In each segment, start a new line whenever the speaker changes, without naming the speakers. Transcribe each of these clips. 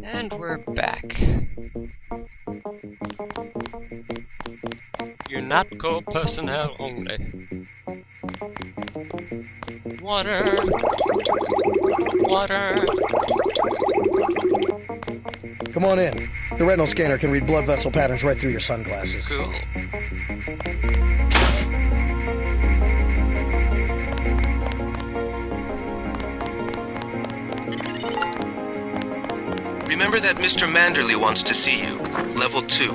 And we're back. UNATCO personnel only. Water! Water!
Come on in. The retinal scanner can read blood vessel patterns right through your sunglasses.
Cool.
Remember that Mr. Manderley wants to see you. Level 2.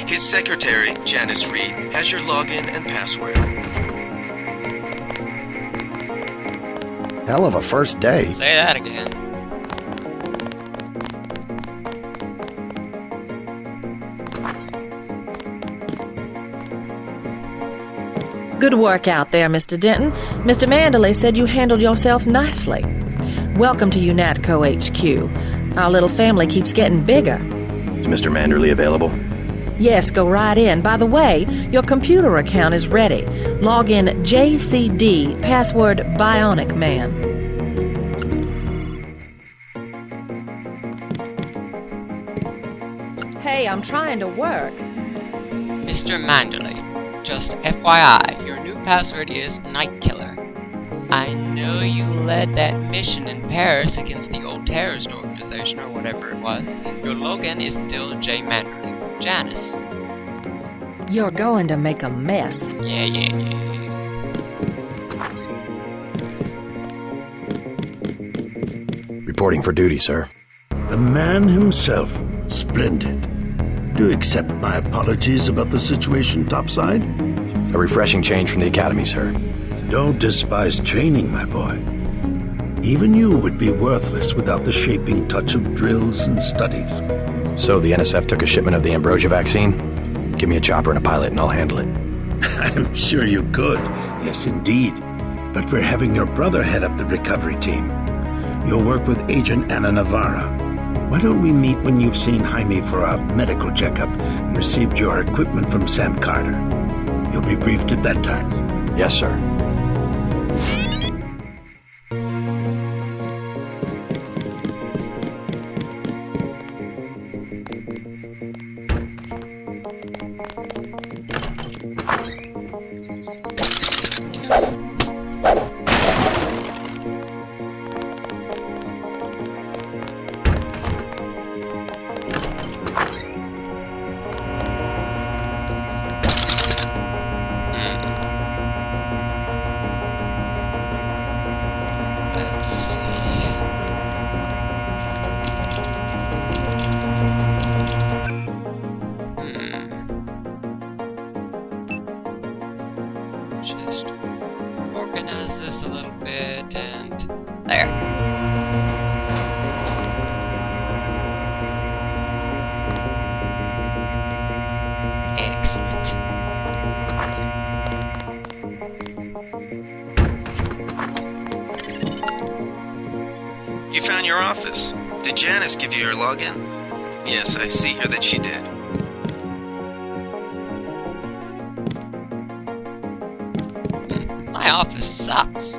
His secretary, Janice Reed, has your login and password.
Hell of a first day.
Say that again.
Good work out there, Mr. Denton. Mr. Manderley said you handled yourself nicely. Welcome to UNATCO HQ. Our little family keeps getting bigger.
Is Mr. Manderley available?
Yes, go right in. By the way, your computer account is ready. Log in JCD, password Bionic Man. Hey, I'm trying to work.
Mr. Manderley, just FYI, your new password is Night Killer. I know you led that mission in Paris against the old terrorist organization or whatever it was. Your login is still J. Manderley. Janice.
You're going to make a mess.
Yeah.
Reporting for duty, sir.
The man himself. Splendid. Do you accept my apologies about the situation topside?
A refreshing change from the academy, sir.
Don't despise training, my boy. Even you would be worthless without the shaping touch of drills and studies.
So the NSF took a shipment of the ambrosia vaccine? Give me a chopper and a pilot and I'll handle it.
I'm sure you could. Yes, indeed. But we're having your brother head up the recovery team. You'll work with Agent Anna Navarra. Why don't we meet when you've seen Jaime for a medical checkup and received your equipment from Sam Carter? You'll be briefed at that time.
Yes, sir.
Just organize this a little bit and there. Excellent.
You found your office. Did Janice give you your login? Yes, I see here that she did.
My office sucks.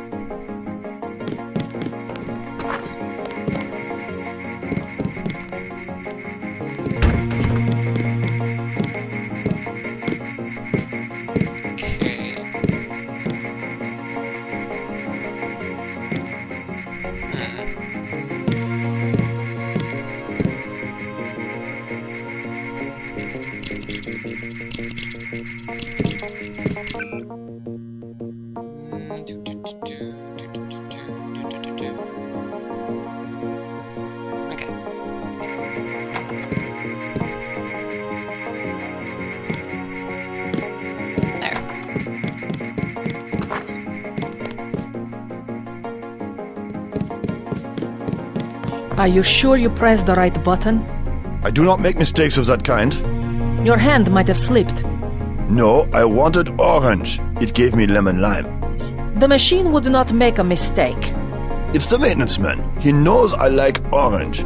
Are you sure you pressed the right button?
I do not make mistakes of that kind.
Your hand might have slipped.
No, I wanted orange. It gave me lemon lime.
The machine would not make a mistake.
It's the maintenance man. He knows I like orange.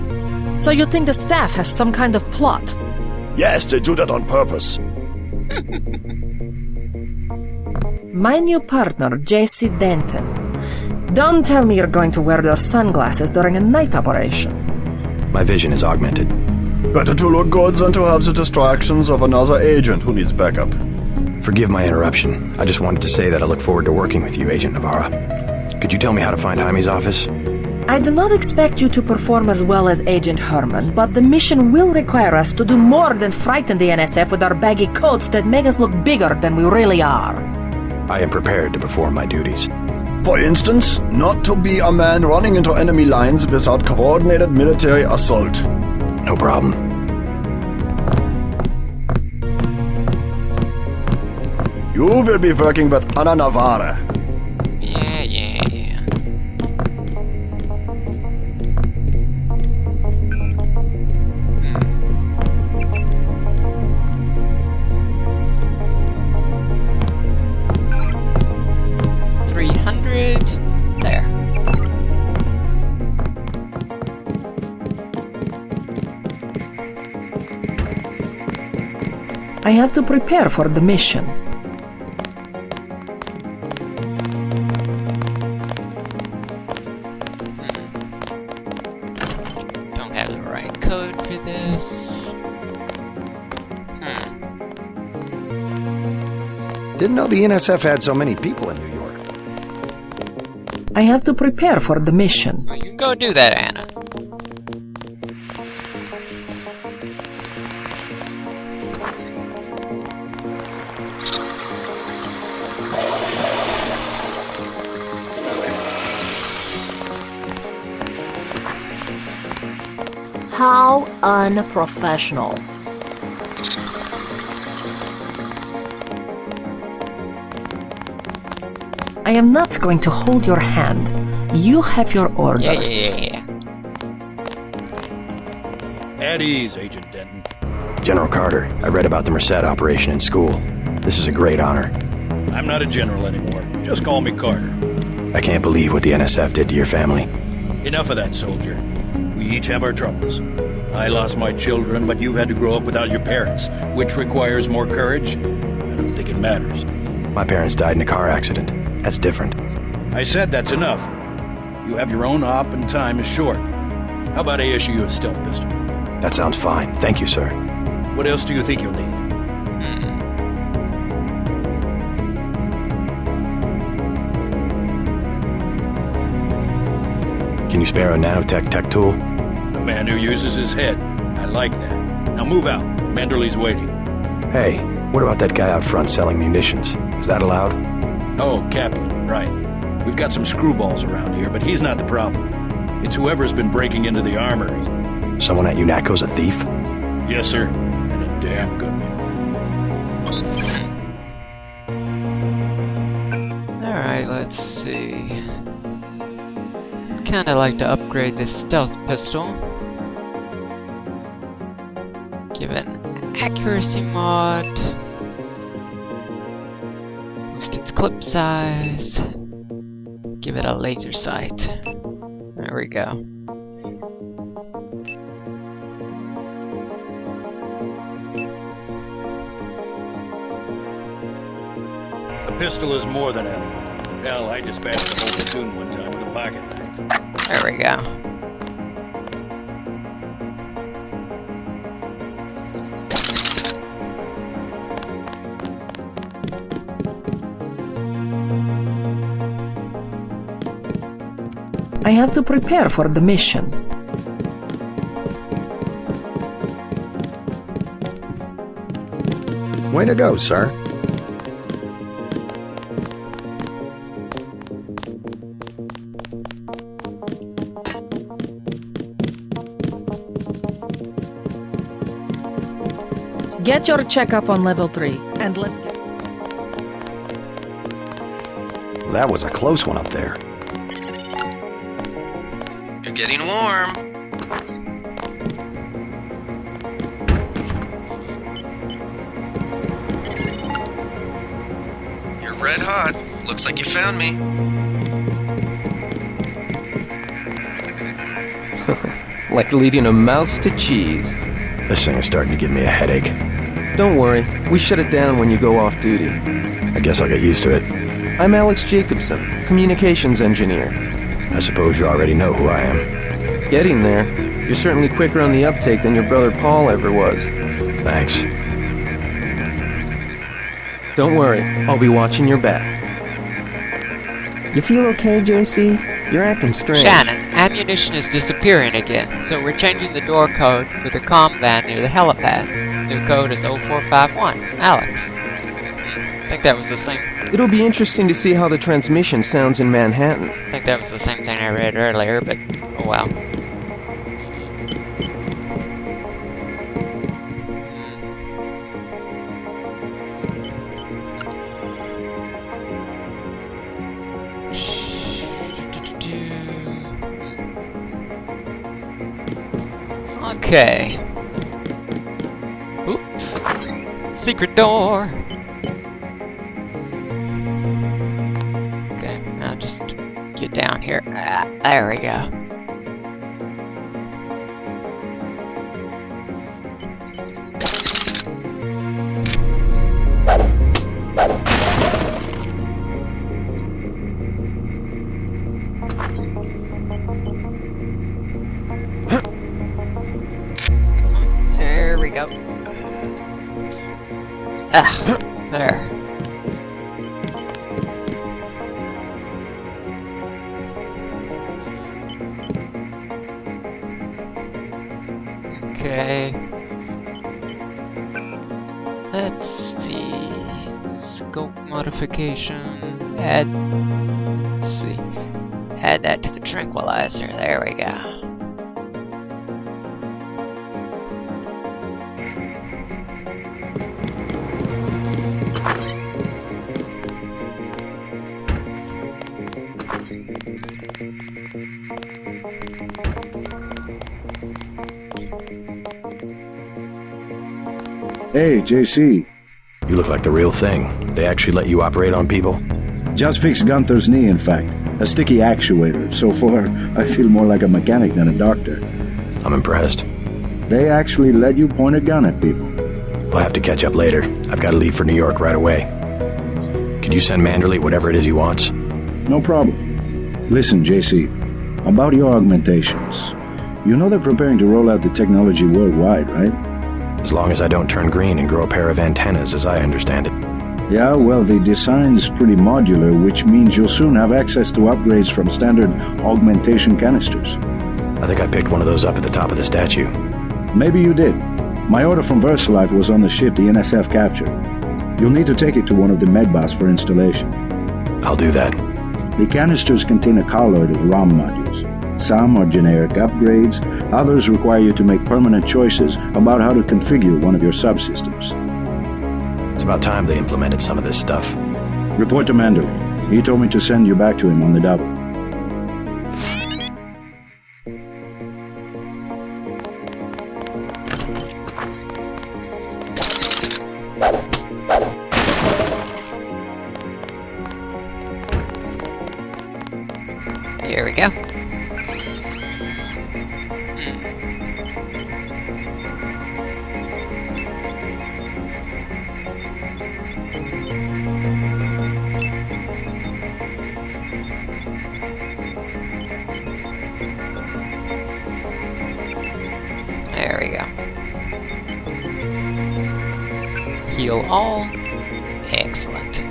So you think the staff has some kind of plot?
Yes, they do that on purpose.
My new partner, J.C. Denton. Don't tell me you're going to wear those sunglasses during a night operation.
My vision is augmented.
Better to look good than to have the distractions of another agent who needs backup.
Forgive my interruption. I just wanted to say that I look forward to working with you, Agent Navarra. Could you tell me how to find Jaime's office?
I do not expect you to perform as well as Agent Herman, but the mission will require us to do more than frighten the NSF with our baggy coats that make us look bigger than we really are.
I am prepared to perform my duties.
For instance, not to be a man running into enemy lines without coordinated military assault.
No problem.
You will be working with Ana Navarra.
Yeah. 300. There.
I have to prepare for the mission.
Don't have the right code for this.
Didn't know the NSF had so many people in New York.
I have to prepare for the mission.
Well, you can go do that, Anna.
How unprofessional. I am not going to hold your hand. You have your orders.
Yeah.
At ease, Agent Denton.
General Carter, I read about the Merced operation in school. This is a great honor.
I'm not a general anymore. Just call me Carter.
I can't believe what the NSF did to your family.
Enough of that, soldier. We each have our troubles. I lost my children, but you've had to grow up without your parents, which requires more courage. I don't think it matters.
My parents died in a car accident. That's different.
I said that's enough. You have your own op and time is short. How about I issue you a stealth pistol?
That sounds fine. Thank you, sir.
What else do you think you'll need?
Can you spare a nanotech tech tool?
A man who uses his head. I like that. Now move out. Manderley's waiting.
Hey, what about that guy out front selling munitions? Is that allowed?
Oh, Kaplan, right. We've got some screwballs around here, but he's not the problem. It's whoever's been breaking into the armory.
Someone at UNATCO's a thief?
Yes, sir. And a damn good one.
Alright, let's see. Kinda like to upgrade this stealth pistol. Give it an accuracy mod. Boost its clip size. Give it a laser sight. There we go.
A pistol is more than adequate. Hell, I dispatched a whole platoon one time with a pocket knife.
There we go.
I have to prepare for the mission.
Way to go, sir.
Get your checkup on level 3, and let's get...
That was a close one up there.
You're getting warm. You're red hot. Looks like you found me.
Like leading a mouse to cheese.
This thing is starting to give me a headache.
Don't worry, we shut it down when you go off duty.
I guess I'll get used to it.
I'm Alex Jacobson, communications engineer.
I suppose you already know who I am.
Getting there. You're certainly quicker on the uptake than your brother Paul ever was.
Thanks.
Don't worry, I'll be watching your back. You feel okay, JC? You're acting strange.
Shannon, ammunition is disappearing again, so we're changing the door code for the comm van near the helipad. New code is 0451. Alex. I think that was the same.
It'll be interesting to see how the transmission sounds in Manhattan.
I think that was the same thing I read earlier, but oh well. Okay. Oop. Secret door. Okay, now just get down here. Ah, there we go. There we go. Ah, there. Okay. Let's see. Scope modification. Add. Let's see. Add that to the tranquilizer. There we go.
Hey, JC.
You look like the real thing. They actually let you operate on people?
Just fixed Gunther's knee, in fact. A sticky actuator. So far, I feel more like a mechanic than a doctor.
I'm impressed.
They actually let you point a gun at people.
We'll have to catch up later. I've got to leave for New York right away. Could you send Manderley whatever it is he wants?
No problem. Listen, JC. About your augmentations. You know they're preparing to roll out the technology worldwide, right?
As long as I don't turn green and grow a pair of antennas, as I understand it.
Yeah, well, the design's pretty modular, which means you'll soon have access to upgrades from standard augmentation canisters.
I think I picked one of those up at the top of the statue.
Maybe you did. My order from VersaLife was on the ship the NSF captured. You'll need to take it to one of the medbus for installation.
I'll do that.
The canisters contain a carload of ROM modules. Some are generic upgrades, others require you to make permanent choices about how to configure one of your subsystems.
It's about time they implemented some of this stuff.
Report to Manderley. He told me to send you back to him on the double.
Here we go. There we go. Heal all. Excellent.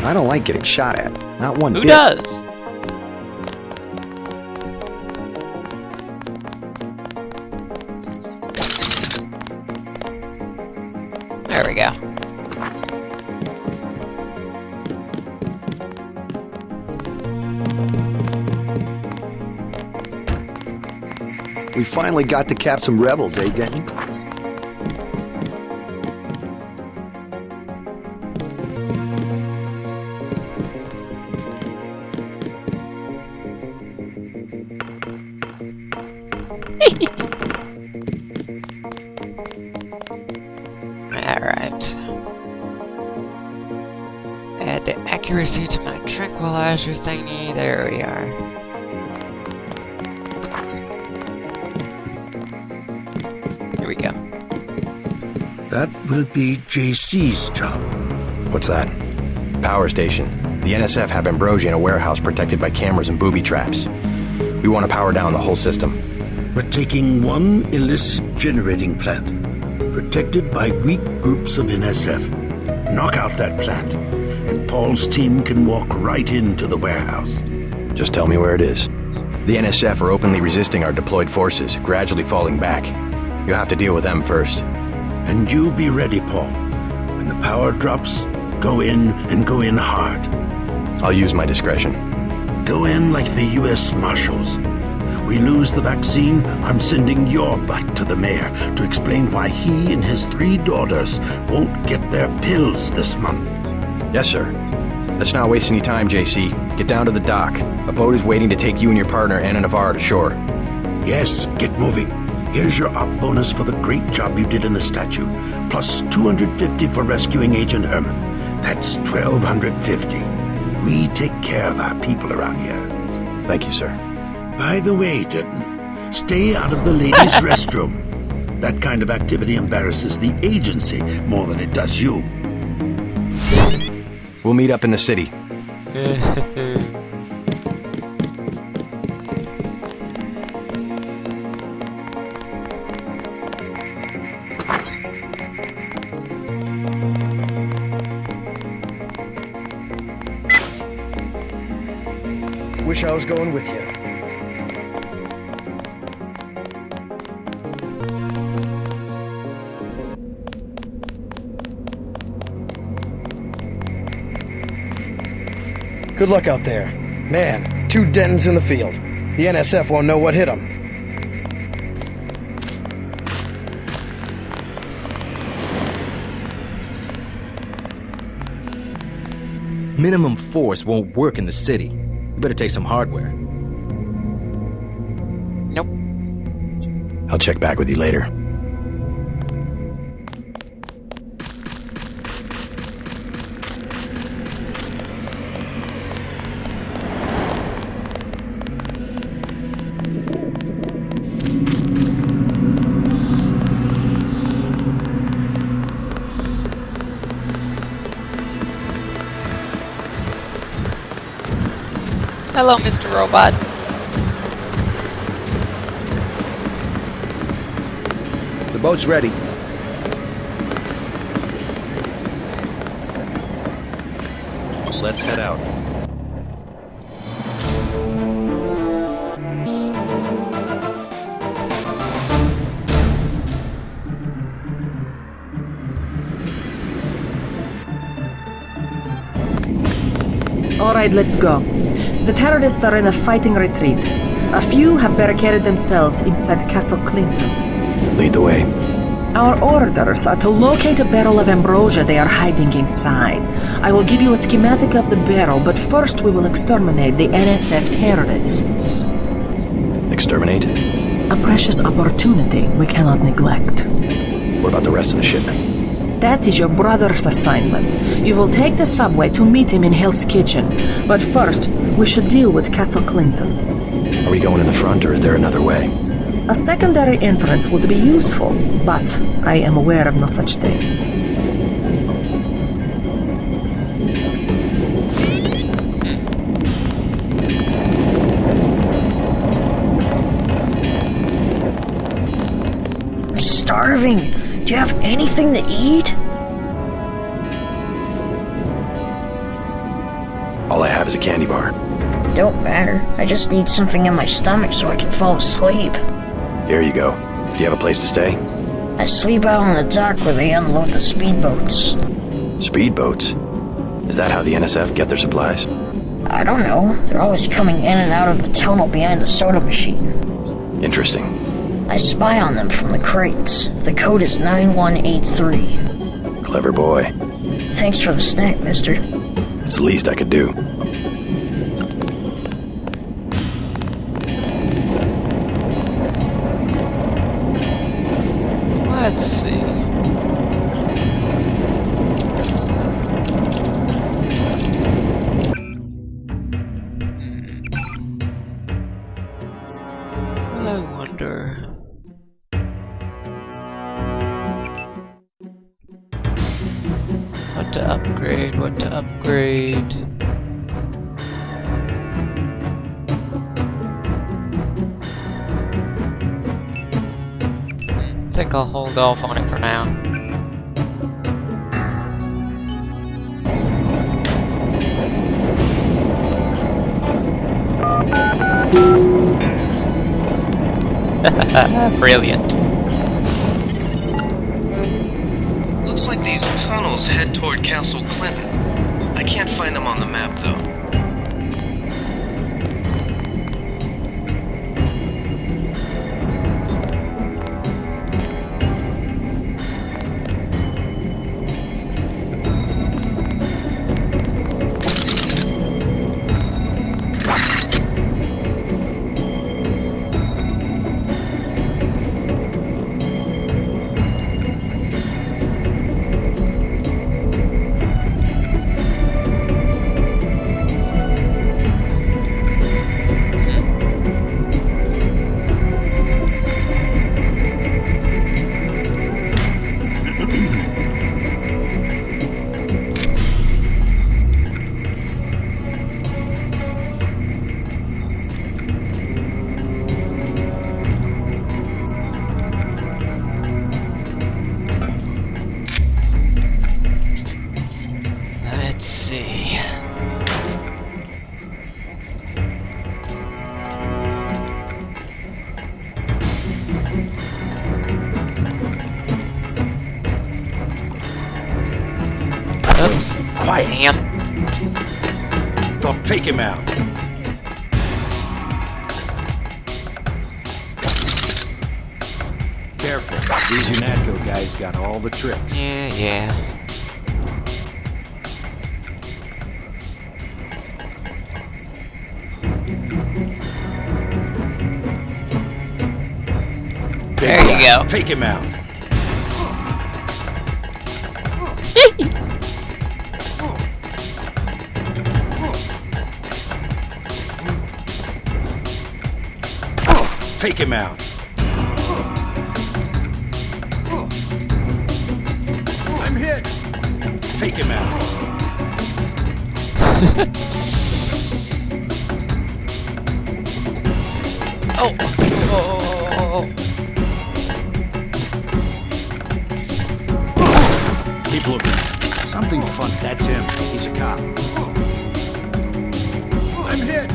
I don't like getting shot at. Not one bit.
Who does? There we go.
We finally got to cap some rebels, eh, Denton?
Alright. Add the accuracy to my tranquilizer thingy. There we are. we go.
That will be JC's job.
What's that? Power station. The NSF have Ambrosia in a warehouse protected by cameras and booby traps. We want to power down the whole system.
We're taking one illicit generating plant, protected by weak groups of NSF. Knock out that plant, and Paul's team can walk right into the warehouse.
Just tell me where it is. The NSF are openly resisting our deployed forces, gradually falling back. You'll have to deal with them first.
And you be ready, Paul. When the power drops, go in and go in hard.
I'll use my discretion.
Go in like the U.S. Marshals. We lose the vaccine, I'm sending your butt to the mayor to explain why he and his 3 daughters won't get their pills this month.
Yes, sir. Let's not waste any time, JC. Get down to the dock. A boat is waiting to take you and your partner, Anna Navarro, to shore.
Yes, get moving. Here's your op bonus for the great job you did in the statue, plus 250 for rescuing Agent Herman. That's 1,250. We take care of our people around here.
Thank you, sir.
By the way, Denton, stay out of the ladies' restroom. That kind of activity embarrasses the agency more than it does you.
We'll meet up in the city.
Wish I was going with you. Good luck out there. Man, 2 Dentons in the field. The NSF won't know what hit them.
Minimum force won't work in the city. You better take some hardware.
Nope.
I'll check back with you later.
Hello, Mr. Robot.
The boat's ready. Let's head out.
All right, let's go. The terrorists are in a fighting retreat. A few have barricaded themselves inside Castle Clinton.
Lead the way.
Our orders are to locate a barrel of ambrosia they are hiding inside. I will give you a schematic of the barrel, but first we will exterminate the NSF terrorists.
Exterminate?
A precious opportunity we cannot neglect.
What about the rest of the shipment?
That is your brother's assignment. You will take the subway to meet him in Hell's Kitchen. But first, we should deal with Castle Clinton.
Are we going in the front, or is there another way?
A secondary entrance would be useful, but I am aware of no such thing.
I'm starving. Do you have anything to eat?
All I have is a candy bar.
Don't matter. I just need something in my stomach so I can fall asleep.
Here you go. Do you have a place to stay?
I sleep out on the dock where they unload the speedboats.
Speedboats? Is that how the NSF get their supplies?
I don't know. They're always coming in and out of the tunnel behind the soda machine.
Interesting.
I spy on them from the crates. The code is 9183.
Clever boy.
Thanks for the snack, mister.
It's the least I could do.
Let's see. I wonder. to upgrade? What to upgrade? I think I'll hold off on it for now. Brilliant.
Looks like these tunnels head toward Castle Clinton. I can't find them on the map, though.
Let's see. Oops.
Quiet.
Damn.
Don't take him out. Careful. These UNATCO guys got all the tricks.
Yeah. There you go.
Take him out. Take him out. I'm hit. Take him out.
Oh.
Keep looking. Something funny. That's him. He's a cop. I'm hit.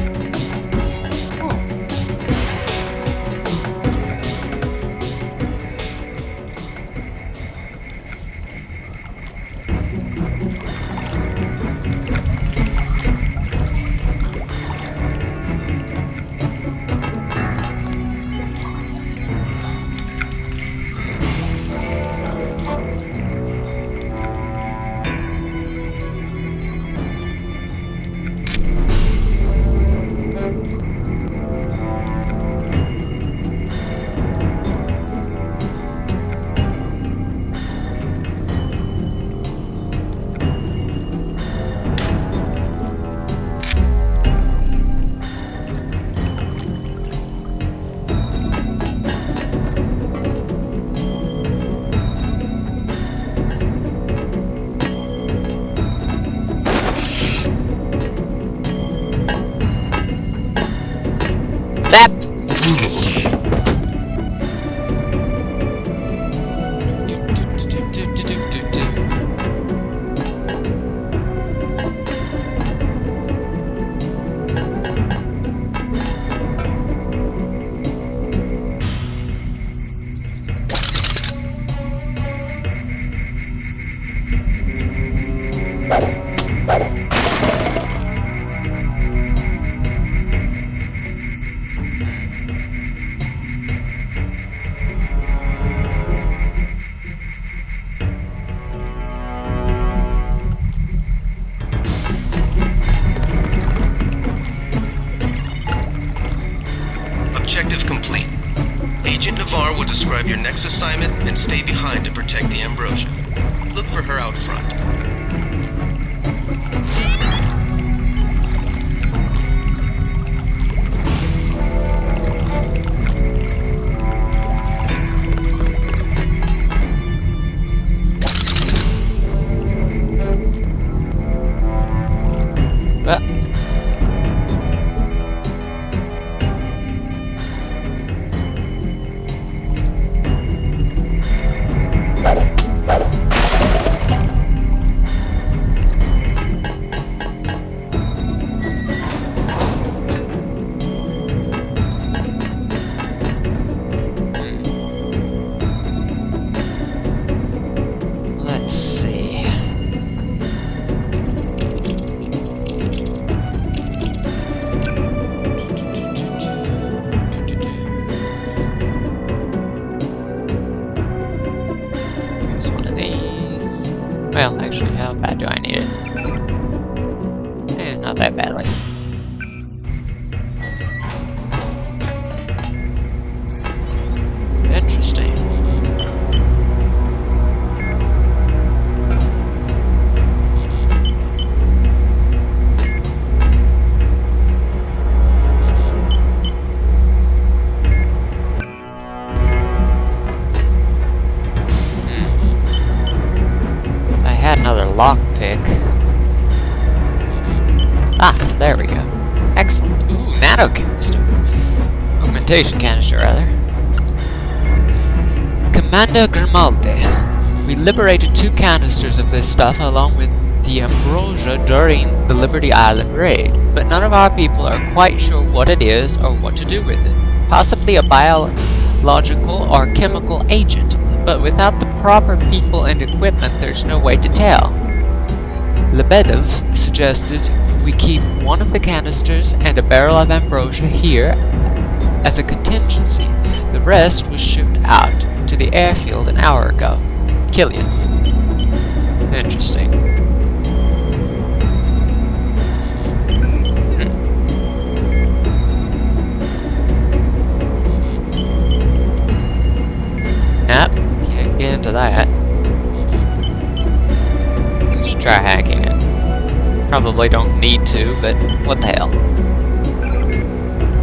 Zap!
Objective complete. Agent Navarre will describe your next assignment and stay behind to protect the Ambrosia. Look for her out front.
Well, actually, how bad do I need it? Not that badly. Interesting. I had another lockpick. Ah, there we go. Excellent. Ooh, nano canister. Augmentation canister, rather. Commander Grimaldi. We liberated 2 canisters of this stuff along with the ambrosia during the Liberty Island raid, but none of our people are quite sure what it is or what to do with it. Possibly a biological or chemical agent, but without the proper people and equipment there's no way to tell. Lebedev suggested we keep one of the canisters and a barrel of ambrosia here as a contingency. The rest was shipped out to the airfield an hour ago. Killian. Interesting. Yep, can't get into that. Let's try hacking it. Probably don't need to, but what the hell.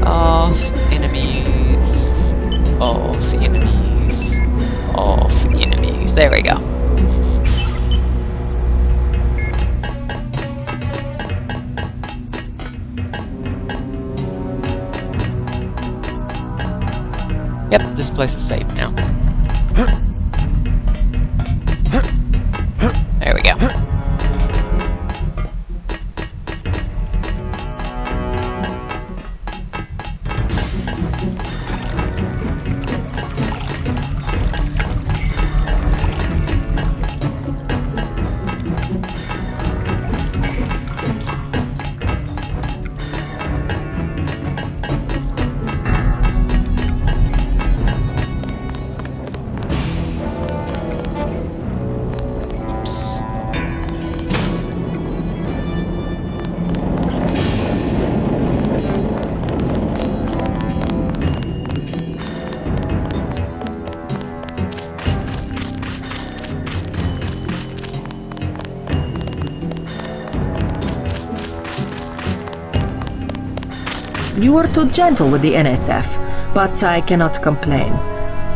Off enemies. Off enemies. Off enemies. There we go. Yep, this place is safe now. There we go.
You were too gentle with the NSF, but I cannot complain.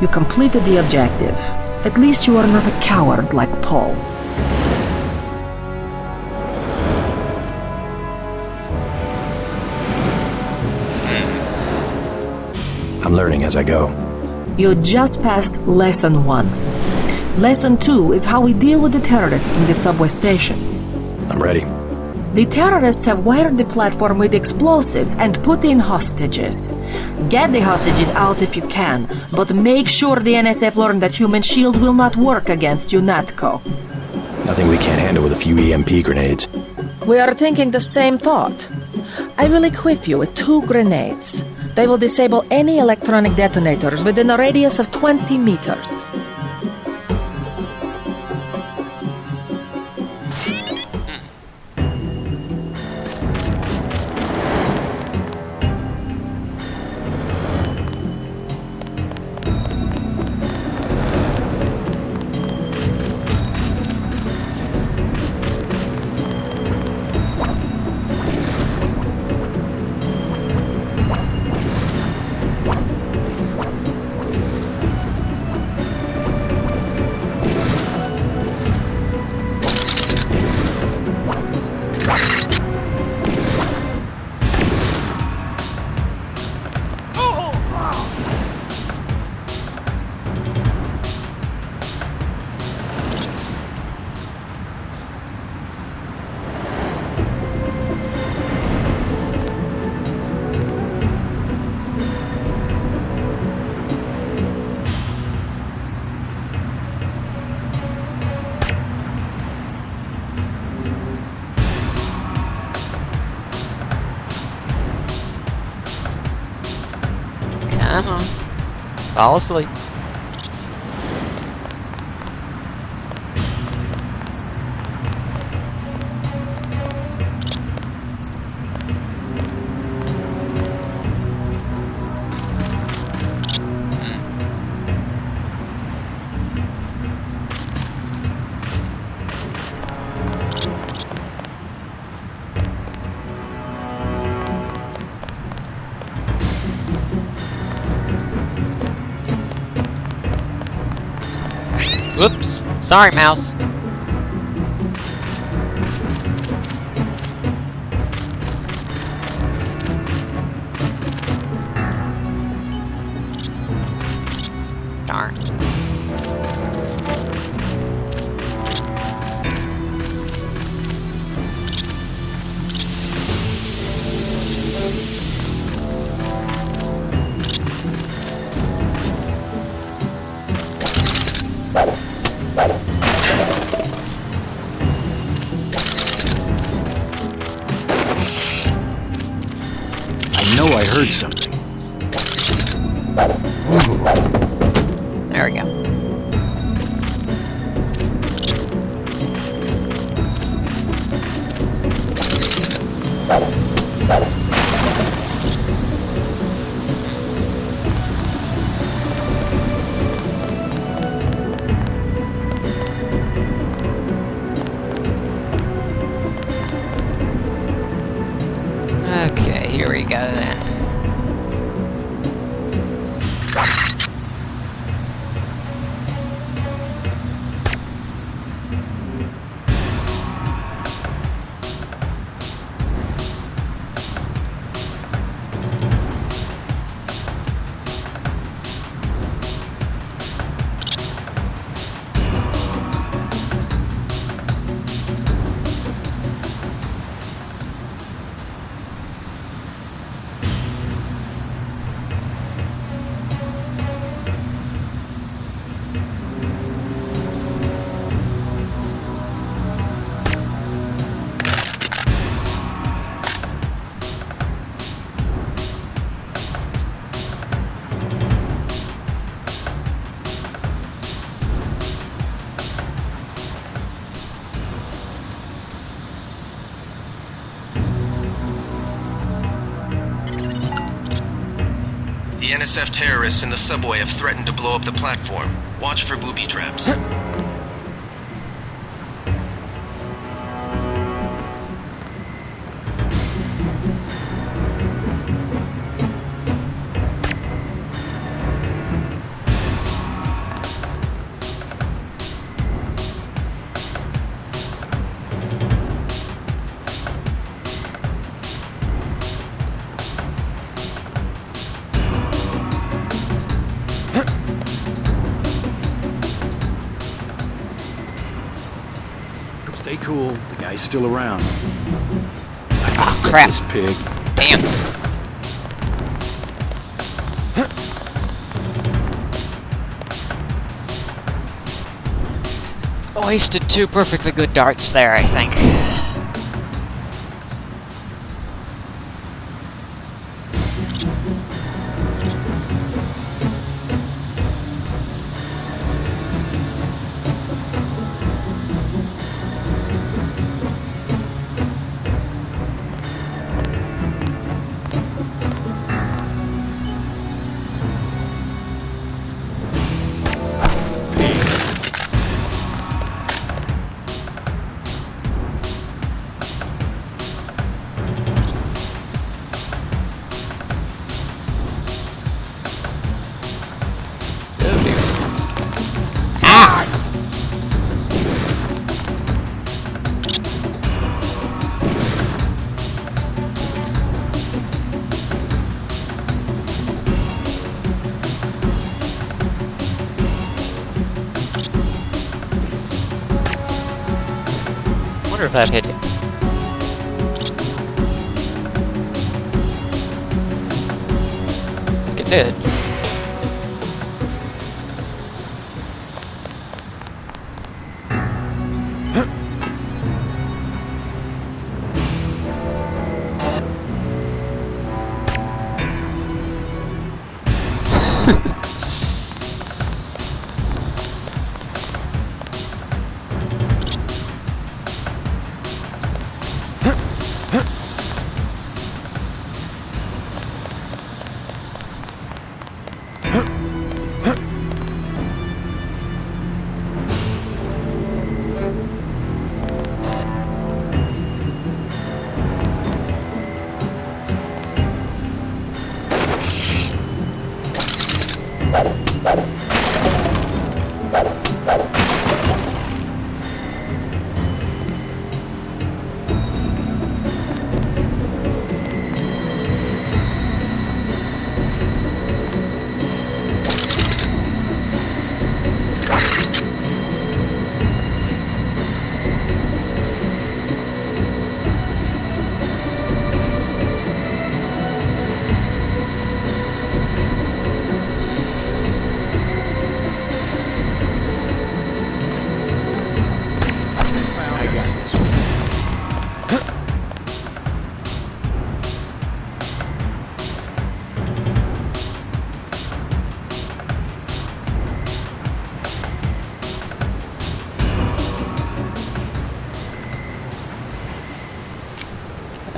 You completed the objective. At least you are not a coward like Paul.
I'm learning as I go.
You just passed Lesson 1. Lesson 2 is how we deal with the terrorists in the subway station.
I'm ready.
The terrorists have wired the platform with explosives and put in hostages. Get the hostages out if you can, but make sure the NSF learn that human shield will not work against UNATCO.
Nothing we can't handle with a few EMP grenades.
We are thinking the same thought. I will equip you with 2 grenades. They will disable any electronic detonators within a radius of 20 meters.
Come on. Fall asleep. Whoops. Sorry, mouse. Darn.
I know I heard something.
There we go. Okay, here we go then.
The NSF terrorists in the subway have threatened to blow up the platform. Watch for booby traps.
Stay cool. The guy's still around.
Ah, crap.
This pig.
Damn. Wasted two perfectly good darts there, I think. I wonder if that hit him. I think it did.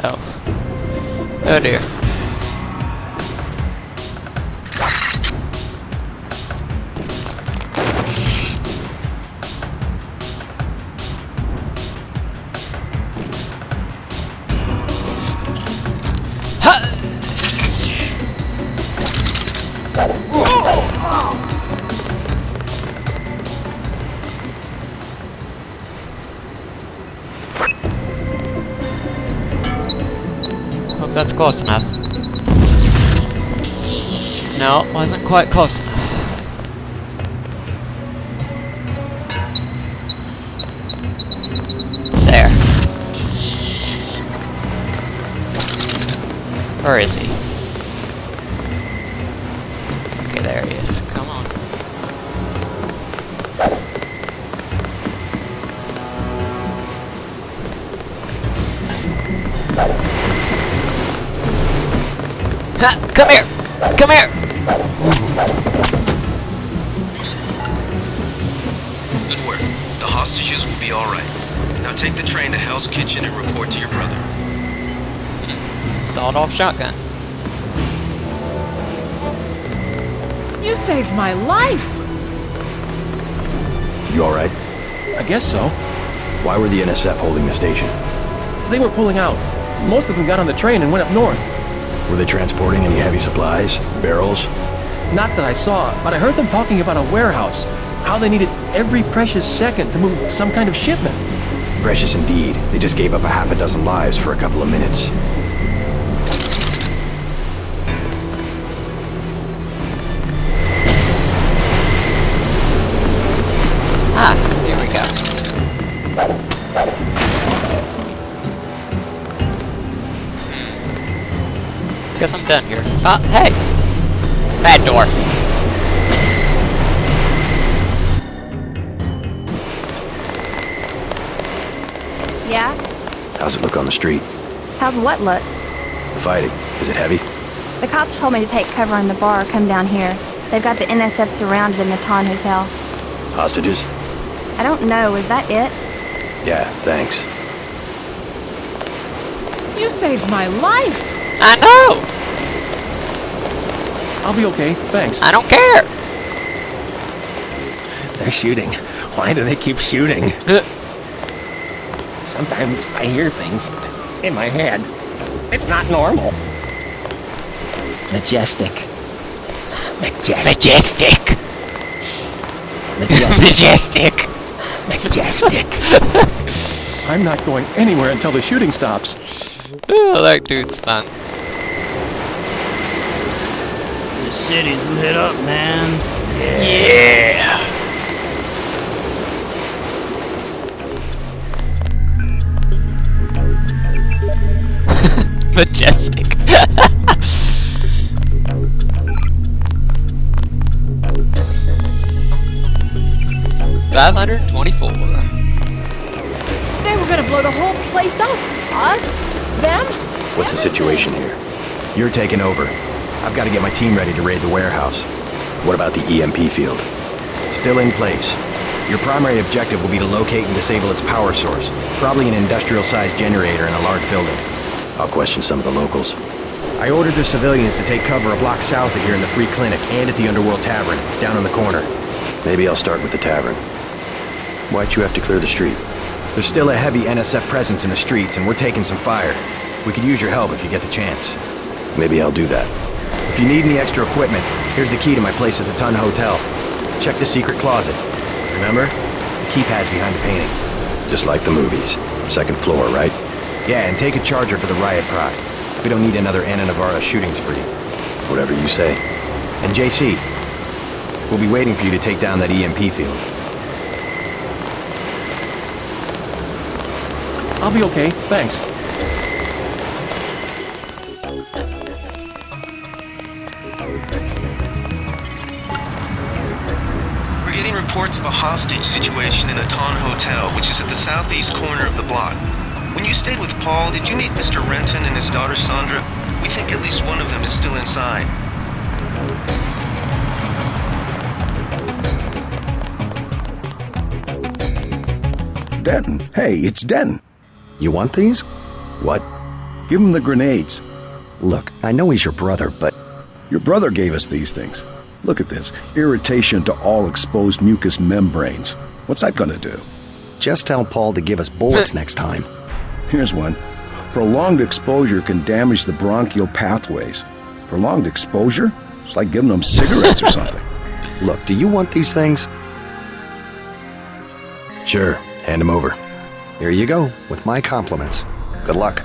Oh. Oh dear. Hope that's close enough. No, it wasn't quite close enough. There. Where is he? Okay, there he is. Come on. Ha! Come here! Come here!
Good work. The hostages will be alright. Now take the train to Hell's Kitchen and report to your brother.
Sawed-off shotgun.
You saved my life!
You alright?
I guess so.
Why were the NSF holding the station?
They were pulling out. Most of them got on the train and went up north.
Were they transporting any heavy supplies? Barrels?
Not that I saw, but I heard them talking about a warehouse. How they needed every precious second to move some kind of shipment.
Precious indeed. They just gave up a half a dozen lives for a couple of minutes.
Ah, here we go. Guess I'm done here. Hey! Bad door.
Yeah?
How's it look on the street?
How's what look?
The fighting. Is it heavy?
The cops told me to take cover in the bar or come down here. They've got the NSF surrounded in the Ton Hotel.
Hostages?
I don't know, is that it?
Yeah, thanks.
You saved my life!
I know!
I'll be okay, thanks.
I don't care!
They're shooting. Why do they keep shooting? Sometimes I hear things in my head. It's not normal. Majestic. Majestic.
Majestic.
Majestic.
I'm not going anywhere until the shooting stops.
Oh, that dude's fun.
The city's lit up, man.
Yeah. Majestic. $524.
They were gonna blow the whole place up. Us? Them?
What's the situation here? You're taking over. I've got to get my team ready to raid the warehouse. What about the EMP field? Still in place. Your primary objective will be to locate and disable its power source. Probably an industrial-sized generator in a large building. I'll question some of the locals. I ordered the civilians to take cover a block south of here in the Free Clinic and at the Underworld Tavern, down in the corner. Maybe I'll start with the tavern. Why'd you have to clear the street? There's still a heavy NSF presence in the streets, and we're taking some fire. We could use your help if you get the chance. Maybe I'll do that. If you need any extra equipment, here's the key to my place at the Ton Hotel. Check the secret closet. Remember? The keypad's behind the painting. Just like the movies. Second floor, right? Yeah, and take a charger for the riot prod. We don't need another Anna Navarra shooting spree. Whatever you say. And JC, we'll be waiting for you to take down that EMP field.
I'll be okay, thanks.
We're getting reports of a hostage situation in the Ton Hotel, which is at the southeast corner of the block. When you stayed with Paul, did you meet Mr. Renton and his daughter Sandra? We think at least one of them is still inside.
Denton. Hey, it's Denton. You want these?
What?
Give him the grenades.
Look, I know he's your brother, but...
Your brother gave us these things. Look at this. Irritation to all exposed mucous membranes. What's that gonna do?
Just tell Paul to give us bullets next time.
Here's one. Prolonged exposure can damage the bronchial pathways. Prolonged exposure? It's like giving them cigarettes or something.
Look, do you want these things?
Sure, hand them over.
Here you go, with my compliments. Good luck.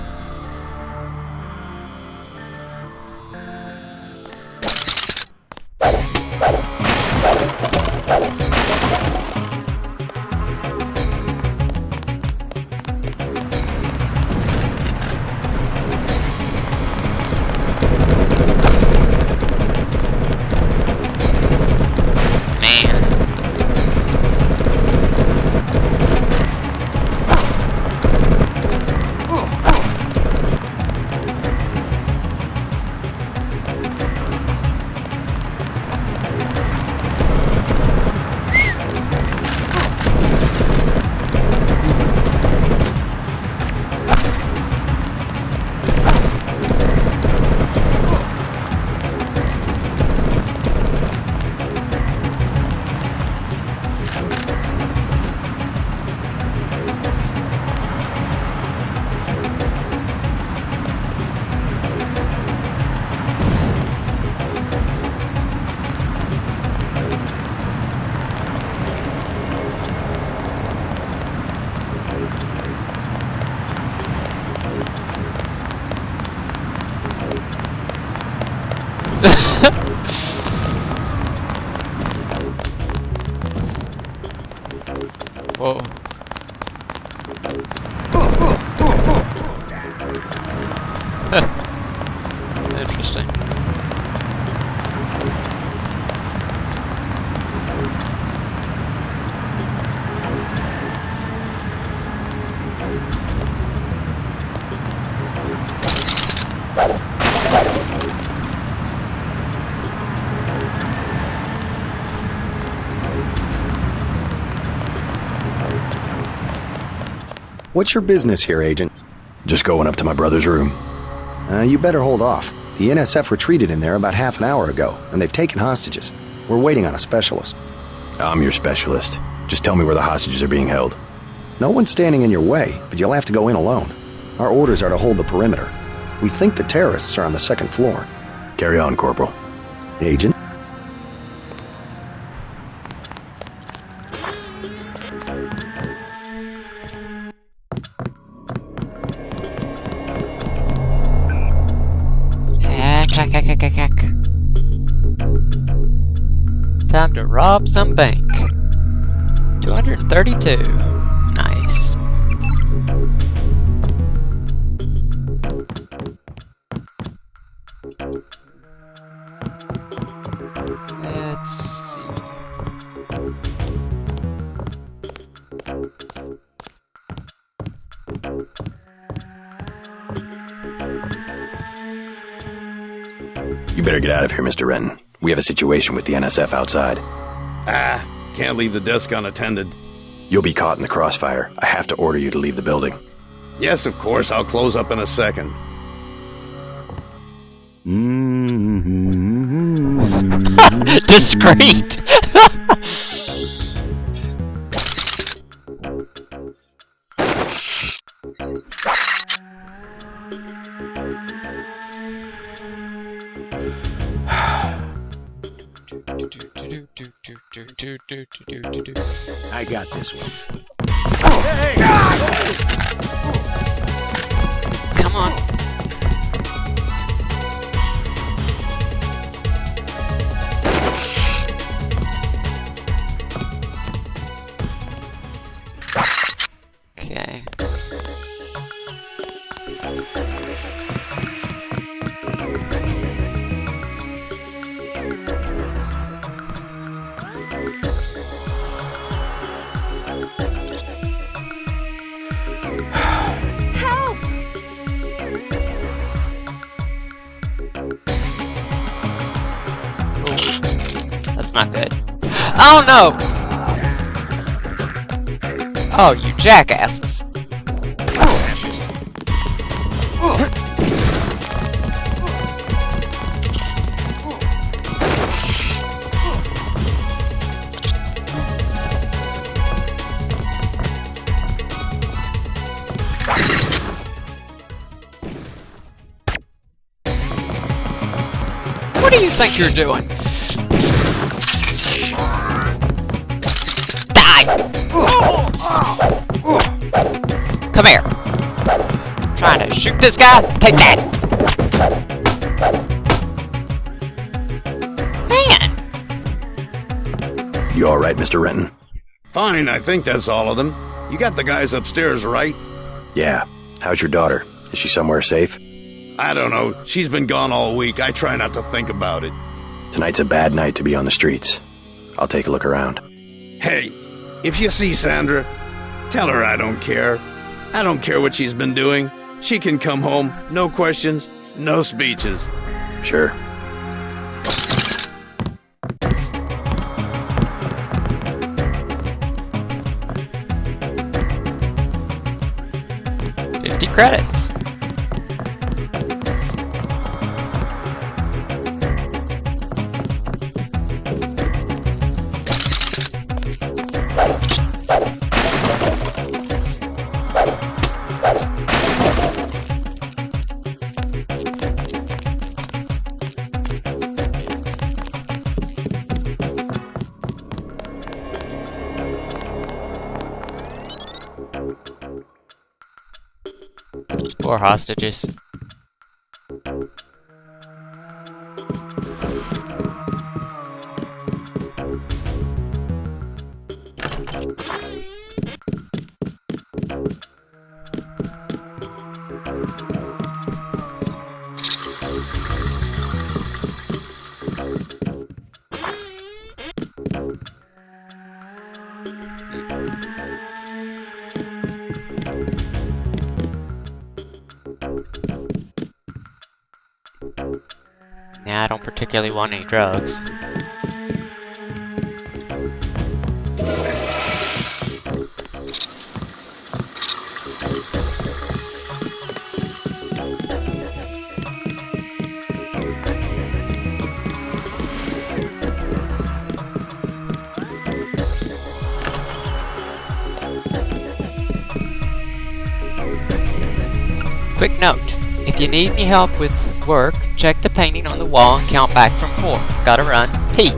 Whoa. Interesting.
What's your business here, Agent?
Just going up to my brother's room.
You better hold off. The NSF retreated in there about half an hour ago, and they've taken hostages. We're waiting on a specialist.
I'm your specialist. Just tell me where the hostages are being held.
No one's standing in your way, but you'll have to go in alone. Our orders are to hold the perimeter. We think the terrorists are on the second floor.
Carry on, Corporal.
Agent?
Hack. Time to rob some bank. 232. Nice. Let's see.
You better get out of here, Mr. Renton. We have a situation with the NSF outside.
Can't leave the desk unattended.
You'll be caught in the crossfire. I have to order you to leave the building.
Yes, of course. I'll close up in a second.
Discreet!
I got this one.
Come on. Okay. That's not good. Oh no! Oh, you jackasses. think you're doing? Die! Come here. Trying to shoot this guy? Take that! Man!
You alright, Mr. Renton?
Fine, I think that's all of them. You got the guys upstairs, right?
Yeah. How's your daughter? Is she somewhere safe?
I don't know. She's been gone all week. I try not to think about it.
Tonight's a bad night to be on the streets. I'll take a look around.
Hey, if you see Sandra, tell her I don't care. I don't care what she's been doing. She can come home. No questions, no speeches.
Sure.
Credits. Poor hostages. Yeah, I don't particularly want any drugs. Quick note, if you need any help with work, check the painting on the wall and count back from 4. Gotta run. Pete.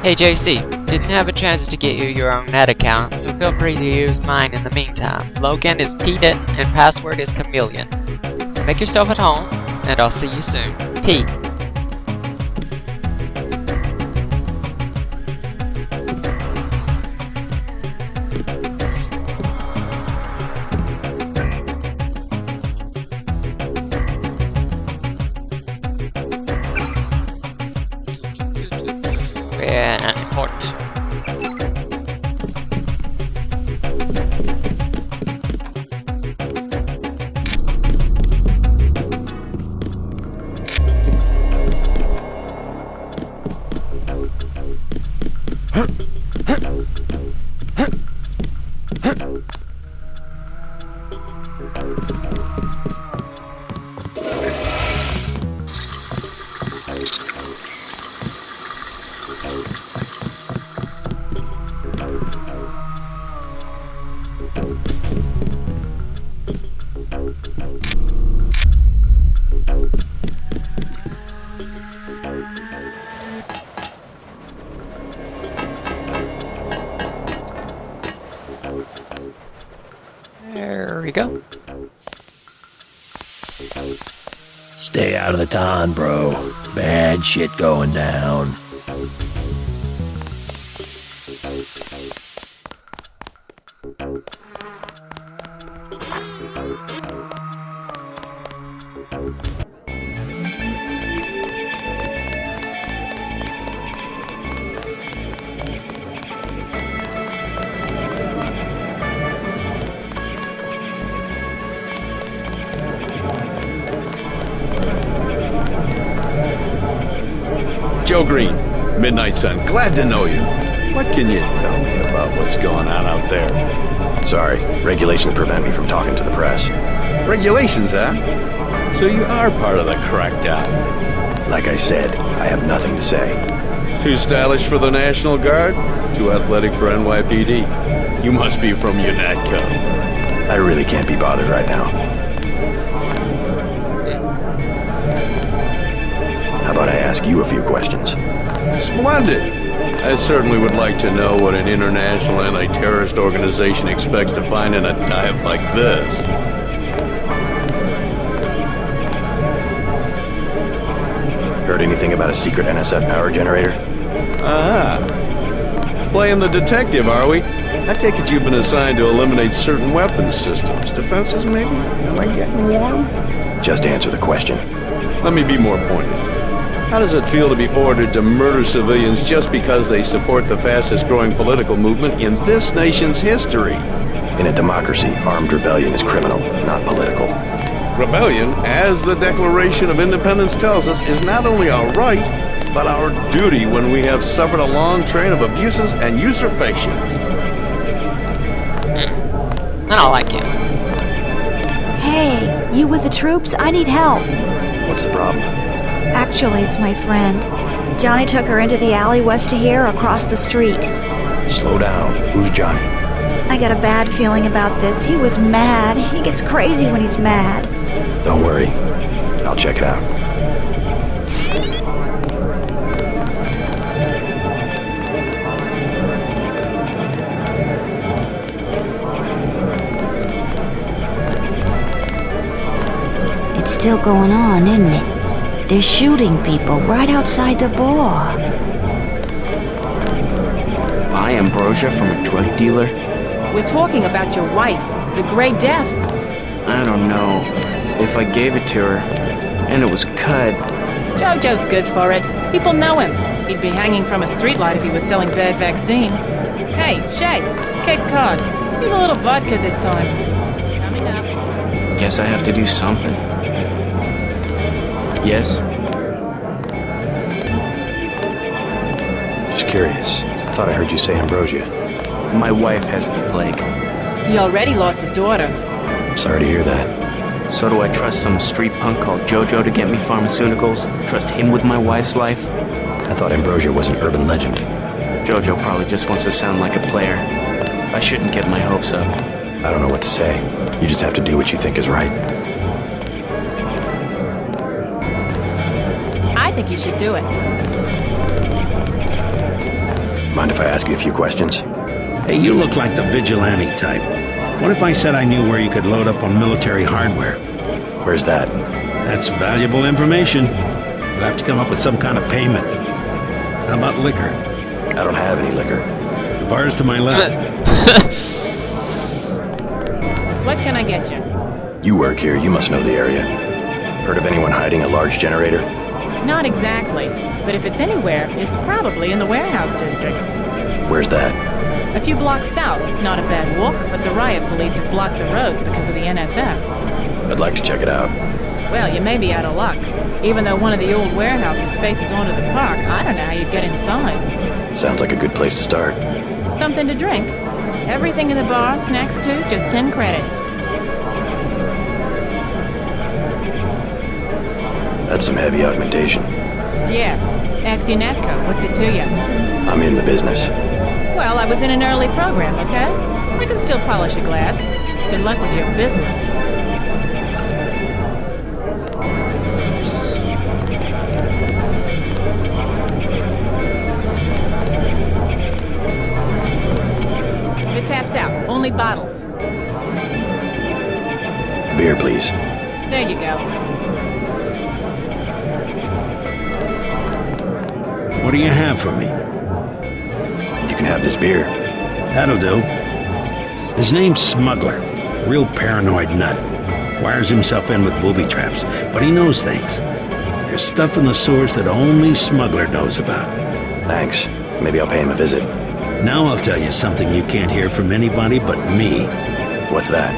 Hey JC, didn't have a chance to get you your own net account, so feel free to use mine in the meantime. Login is Pete and password is Chameleon. Make yourself at home, and I'll see you soon. Pete. Yeah, important. There we go.
Stay out of the ton, bro. Bad shit going down.
Joe Green, Midnight Sun, glad to know you. What can you tell me about what's going on out there?
Sorry, regulations prevent me from talking to the press.
Regulations, huh?
So you are part of the crackdown.
Like I said, I have nothing to say.
Too stylish for the National Guard? Too athletic for NYPD? You must be from UNATCO.
I really can't be bothered right now. How about I ask you a few questions?
Splendid! I certainly would like to know what an international anti-terrorist organization expects to find in a dive like this.
Heard anything about a secret NSF power generator?
Playing the detective, are we? I take it you've been assigned to eliminate certain weapons systems. Defenses, maybe? Am I getting warm?
Just answer the question.
Let me be more pointed. How does it feel to be ordered to murder civilians just because they support the fastest-growing political movement in this nation's history?
In a democracy, armed rebellion is criminal, not political.
Rebellion, as the Declaration of Independence tells us, is not only our right, but our duty when we have suffered a long train of abuses and usurpations.
I don't like him.
Hey, you with the troops? I need help.
What's the problem?
Actually, it's my friend. Johnny took her into the alley west of here, across the street.
Slow down. Who's Johnny?
I got a bad feeling about this. He was mad. He gets crazy when he's mad.
Don't worry. I'll check it out.
It's still going on, isn't it? They're shooting people right outside the bar.
Buy ambrosia from a drug dealer?
We're talking about your wife, the Grey Death.
I don't know. If I gave it to her, and it was cut...
Jojo's good for it. People know him. He'd be hanging from a streetlight if he was selling bad vaccine. Hey, Shay, Cape Cod. Here's a little vodka this time. Coming up.
Guess I have to do something. Yes?
Just curious. I thought I heard you say ambrosia.
My wife has the plague.
He already lost his daughter.
I'm sorry to hear that.
So do I trust some street punk called Jojo to get me pharmaceuticals? Trust him with my wife's life?
I thought ambrosia was an urban legend.
Jojo probably just wants to sound like a player. I shouldn't get my hopes up.
I don't know what to say. You just have to do what you think is right.
I think you should do it.
Mind if I ask you a few questions?
Hey, you look like the vigilante type. What if I said I knew where you could load up on military hardware?
Where's that?
That's valuable information. You'll have to come up with some kind of payment. How about liquor?
I don't have any liquor.
The bar's to my left.
What can I get you?
You work here, you must know the area. Heard of anyone hiding a large generator?
Not exactly, but if it's anywhere, it's probably in the warehouse district.
Where's that?
A few blocks south. Not a bad walk, but the riot police have blocked the roads because of the NSF.
I'd like to check it out.
Well, you may be out of luck. Even though one of the old warehouses faces onto the park, I don't know how you'd get inside.
Sounds like a good place to start.
Something to drink? Everything in the bar, snacks too, just 10 credits.
That's some heavy augmentation.
Yeah. Ask UNATCO. What's it to you?
I'm in the business.
Well, I was in an early program, okay? I can still polish a glass. Good luck with your business. The tap's out. Only bottles.
Beer, please.
There you go.
What do you have for me?
You can have this beer.
That'll do. His name's Smuggler. Real paranoid nut. Wires himself in with booby traps, but he knows things. There's stuff in the sewers that only Smuggler knows about.
Thanks. Maybe I'll pay him a visit.
Now I'll tell you something you can't hear from anybody but me.
What's that?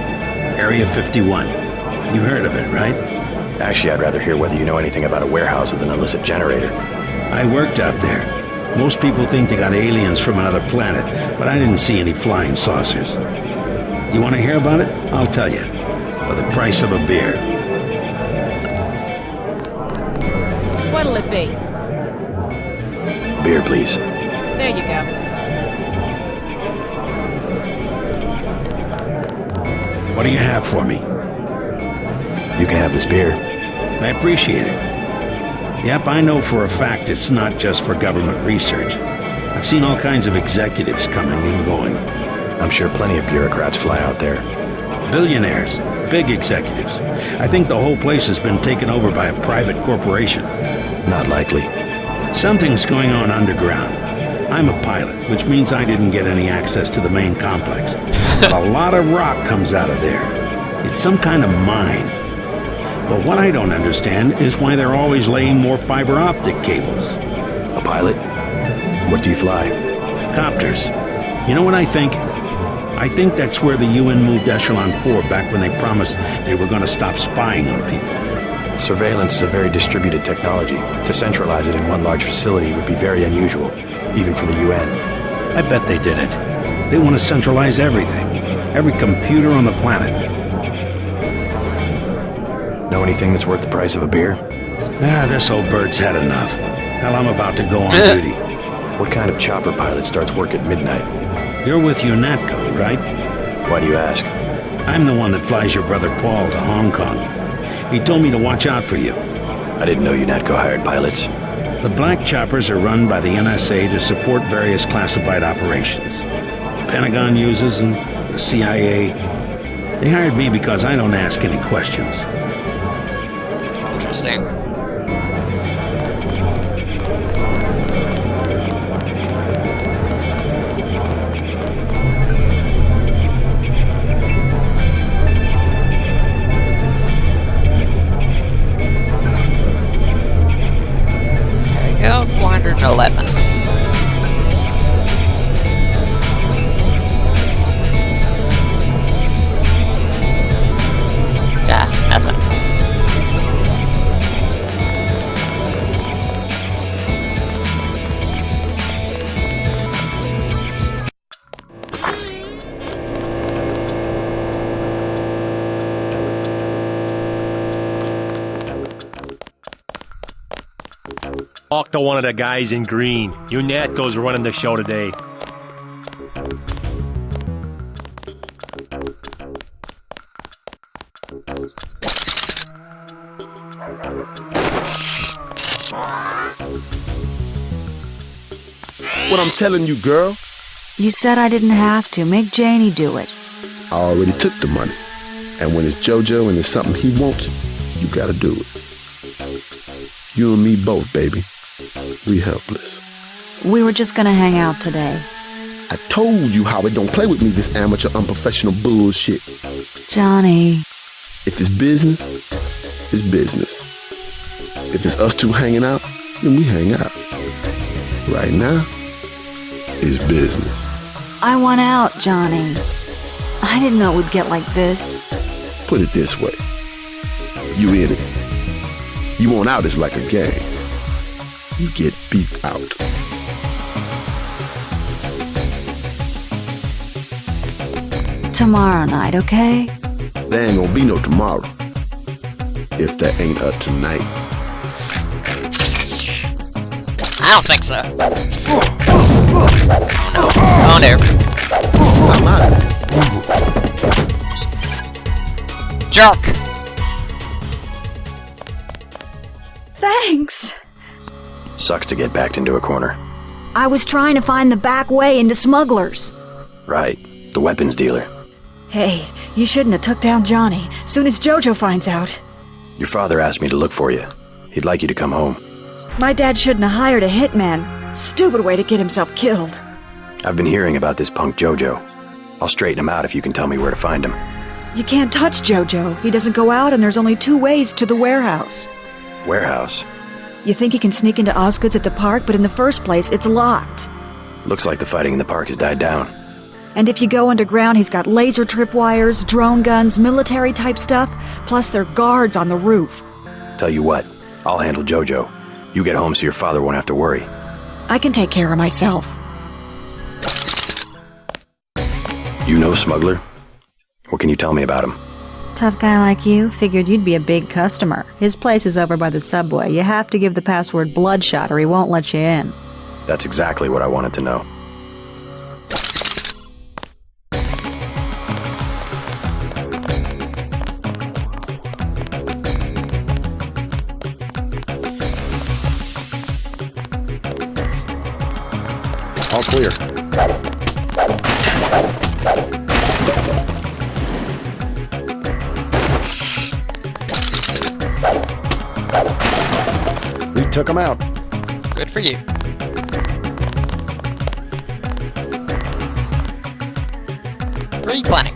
Area 51. You heard of it, right?
Actually, I'd rather hear whether you know anything about a warehouse with an illicit generator.
I worked out there. Most people think they got aliens from another planet, but I didn't see any flying saucers. You want to hear about it? I'll tell you. For the price of a beer.
will it be?
Beer, please.
There you go.
What do you have for me?
You can have this beer.
I appreciate it. Yep, I know for a fact it's not just for government research. I've seen all kinds of executives coming and going.
I'm sure plenty of bureaucrats fly out there.
Billionaires, big executives. I think the whole place has been taken over by a private corporation.
Not likely.
Something's going on underground. I'm a pilot, which means I didn't get any access to the main complex. But a lot of rock comes out of there. It's some kind of mine. But what I don't understand is why they're always laying more fiber optic cables.
A pilot? What do you fly?
Copters. You know what I think? I think that's where the UN moved Echelon 4 back when they promised they were going to stop spying on people.
Surveillance is a very distributed technology. To centralize it in one large facility would be very unusual, even for the UN.
I bet they did it. They want to centralize everything. Every computer on the planet.
Know anything that's worth the price of a beer?
This old bird's had enough. Hell, I'm about to go on duty.
What kind of chopper pilot starts work at midnight?
You're with UNATCO, right?
Why do you ask?
I'm the one that flies your brother Paul to Hong Kong. He told me to watch out for you.
I didn't know UNATCO hired pilots.
The black choppers are run by the NSA to support various classified operations. Pentagon uses and the CIA. They hired me because I don't ask any questions.
Interesting. There we go, 411. Yeah, nothing.
Talk to one of the guys in green. UNATCO's running the show today.
What I'm telling you, girl.
You said I didn't have to. Make Janie do it.
I already took the money. And when it's JoJo and it's something he wants, you gotta do it. You and me both, baby. We helpless.
We were just gonna hang out today.
I told you how it don't play with me, this amateur unprofessional bullshit.
Johnny.
If it's business, it's business. If it's us two hanging out, then we hang out. Right now, it's business.
I want out, Johnny. I didn't know it would get like this.
Put it this way. You in it. You want out is like a game. You get beat out.
Tomorrow night, okay?
There ain't gonna be no tomorrow. If there ain't a tonight.
I don't think so. No. Oh, there.
I'm out.
Jerk!
Thanks.
Sucks to get backed into a corner.
I was trying to find the back way into smugglers.
Right. The weapons dealer.
Hey, you shouldn't have took down Johnny. Soon as JoJo finds out.
Your father asked me to look for you. He'd like you to come home.
My dad shouldn't have hired a hitman. Stupid way to get himself killed.
I've been hearing about this punk JoJo. I'll straighten him out if you can tell me where to find him.
You can't touch JoJo. He doesn't go out and there's only 2 ways to the warehouse.
Warehouse?
You think you can sneak into Osgood's at the park, but in the first place, it's locked.
Looks like the fighting in the park has died down.
And if you go underground, he's got laser tripwires, drone guns, military-type stuff, plus there are guards on the roof.
Tell you what, I'll handle JoJo. You get home so your father won't have to worry.
I can take care of myself.
You know Smuggler? What can you tell me about him?
Tough guy like you, figured you'd be a big customer. His place is over by the subway. You have to give the password Bloodshot or he won't let you in.
That's exactly what I wanted to know.
All clear. We took him out.
Good for you. Pre-clinic.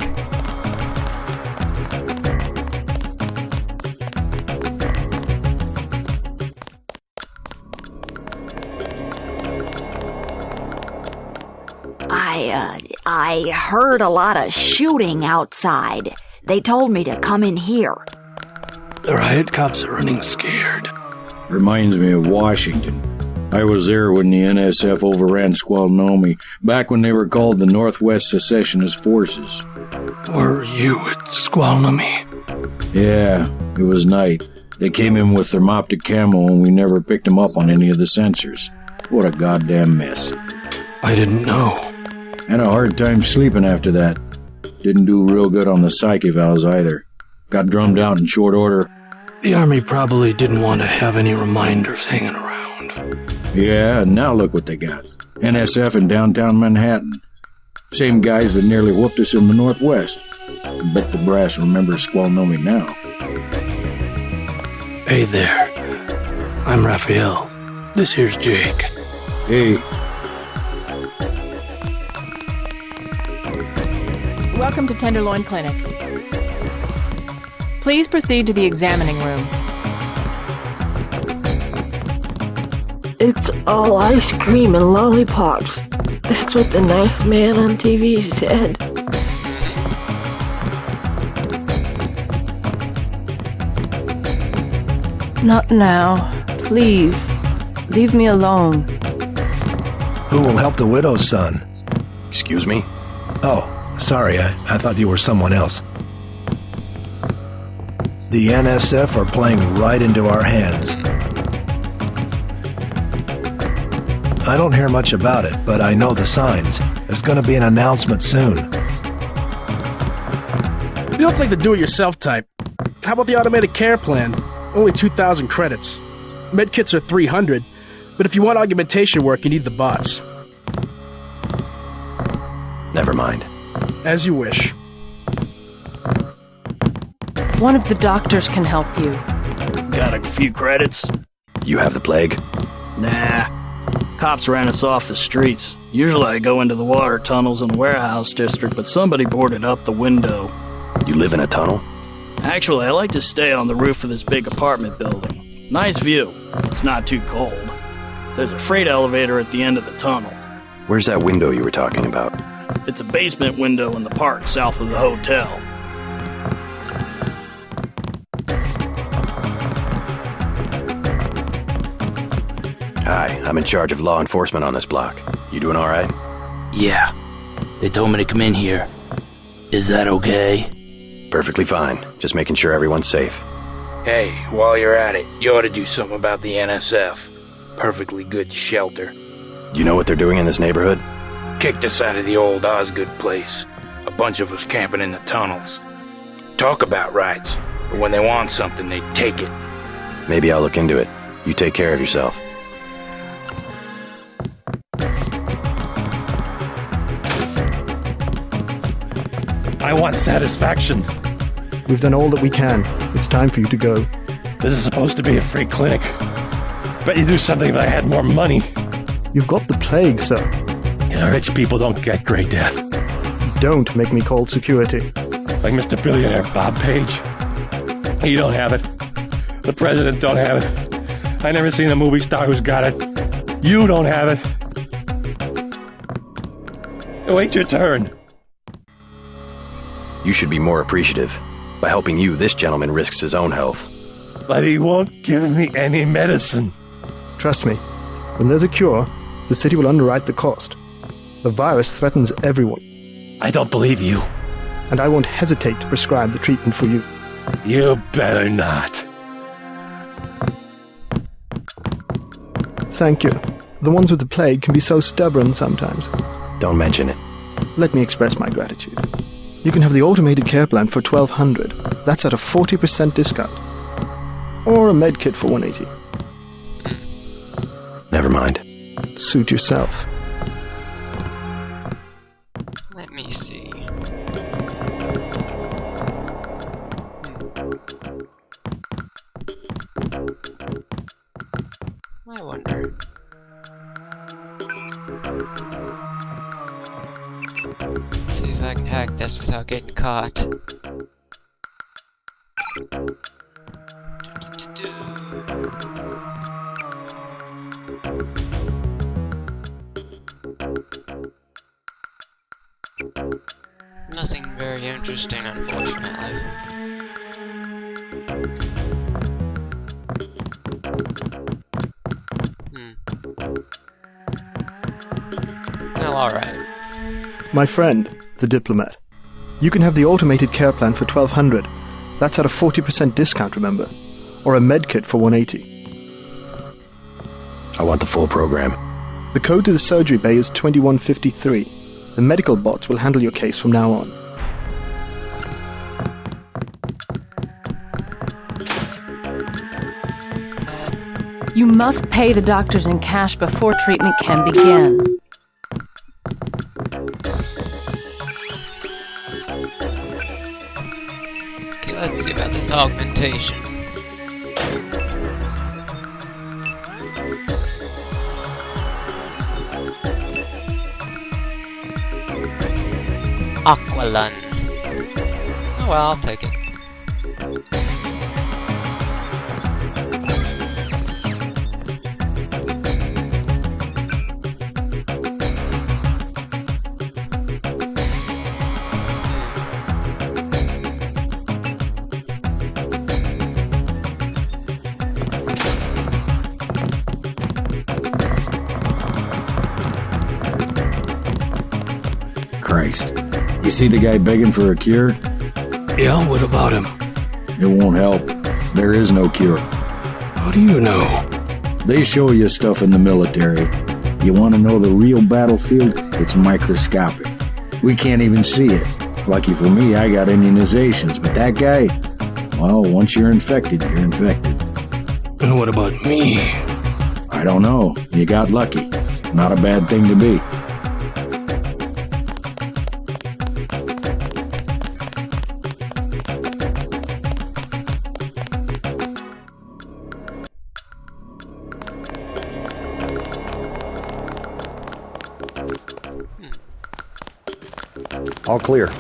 I heard a lot of shooting outside. They told me to come in here.
The riot cops are running scared.
Reminds me of Washington. I was there when the NSF overran Squalnomi, back when they were called the Northwest Secessionist Forces.
Were you at Squalnomi?
Yeah, it was night. They came in with thermoptic camo and we never picked them up on any of the sensors. What a goddamn mess.
I didn't know.
Had a hard time sleeping after that. Didn't do real good on the psych evals either. Got drummed out in short order.
The Army probably didn't want to have any reminders hanging around.
Yeah, and now look what they got. NSF in downtown Manhattan. Same guys that nearly whooped us in the Northwest. Bet the brass remembers Squalnomi now.
Hey there. I'm Raphael. This here's Jake.
Hey.
Welcome to Tenderloin Clinic. Please proceed to the examining room.
It's all ice cream and lollipops. That's what the nice man on TV said. Not now. Please. Leave me alone.
Who will help the widow's son?
Excuse me?
Oh, sorry, I thought you were someone else. The NSF are playing right into our hands. I don't hear much about it, but I know the signs. There's gonna be an announcement soon.
You look like the do-it-yourself type. How about the automated care plan? Only 2,000 credits. Medkits are 300, but if you want augmentation work, you need the bots.
Never mind.
As you wish.
One of the doctors can help you.
Got a few credits?
You have the plague?
Nah. Cops ran us off the streets. Usually I go into the water tunnels in the warehouse district, but somebody boarded up the window.
You live in a tunnel?
Actually, I like to stay on the roof of this big apartment building. Nice view, if it's not too cold. There's a freight elevator at the end of the tunnel.
Where's that window you were talking about?
It's a basement window in the park south of the hotel.
Hi, I'm in charge of law enforcement on this block. You doing all right?
Yeah. They told me to come in here. Is that okay?
Perfectly fine. Just making sure everyone's safe.
Hey, while you're at it, you ought to do something about the NSF. Perfectly good shelter.
You know what they're doing in this neighborhood?
Kicked us out of the old Osgood place. A bunch of us camping in the tunnels. Talk about rights, but when they want something, they take it.
Maybe I'll look into it. You take care of yourself.
I want satisfaction.
We've done all that we can. It's time for you to go.
This is supposed to be a free clinic. Bet you do something if I had more money.
You've got the plague, sir.
You know, rich people don't get grey death.
Don't make me call security.
Like Mr. Billionaire Bob Page. He don't have it. The president don't have it. I never seen a movie star who's got it. You don't have it. Wait your turn.
You should be more appreciative. By helping you, this gentleman risks his own health.
But he won't give me any medicine.
Trust me, when there's a cure, the city will underwrite the cost. The virus threatens everyone.
I don't believe you.
and I won't hesitate to prescribe the treatment for you.
You better not.
Thank you. The ones with the plague can be so stubborn sometimes.
Don't mention it.
Let me express my gratitude. You can have the automated care plan for $1,200. That's at a 40% discount. Or a med kit for $180.
Never mind.
Suit yourself.
Let me see. I wonder. See if I can hack this without getting caught. Nothing very interesting, unfortunately. Well, alright.
My friend, the diplomat. You can have the automated care plan for $1,200. That's at a 40% discount, remember? Or a med kit for $180.
I want the full program.
The code to the surgery bay is 2153. The medical bots will handle your case from now on.
You must pay the doctors in cash before treatment can begin.
Okay, let's see about this augmentation. Aqualun. Oh well, I'll take it.
Christ. You see the guy begging for a cure?
Yeah, what about him?
It won't help. There is no cure.
How do you know?
They show you stuff in the military. You want to know the real battlefield? It's microscopic. We can't even see it. Lucky for me, I got immunizations, but that guy, well, once you're infected, you're infected.
And what about me?
I don't know. You got lucky. Not a bad thing to be.
All clear.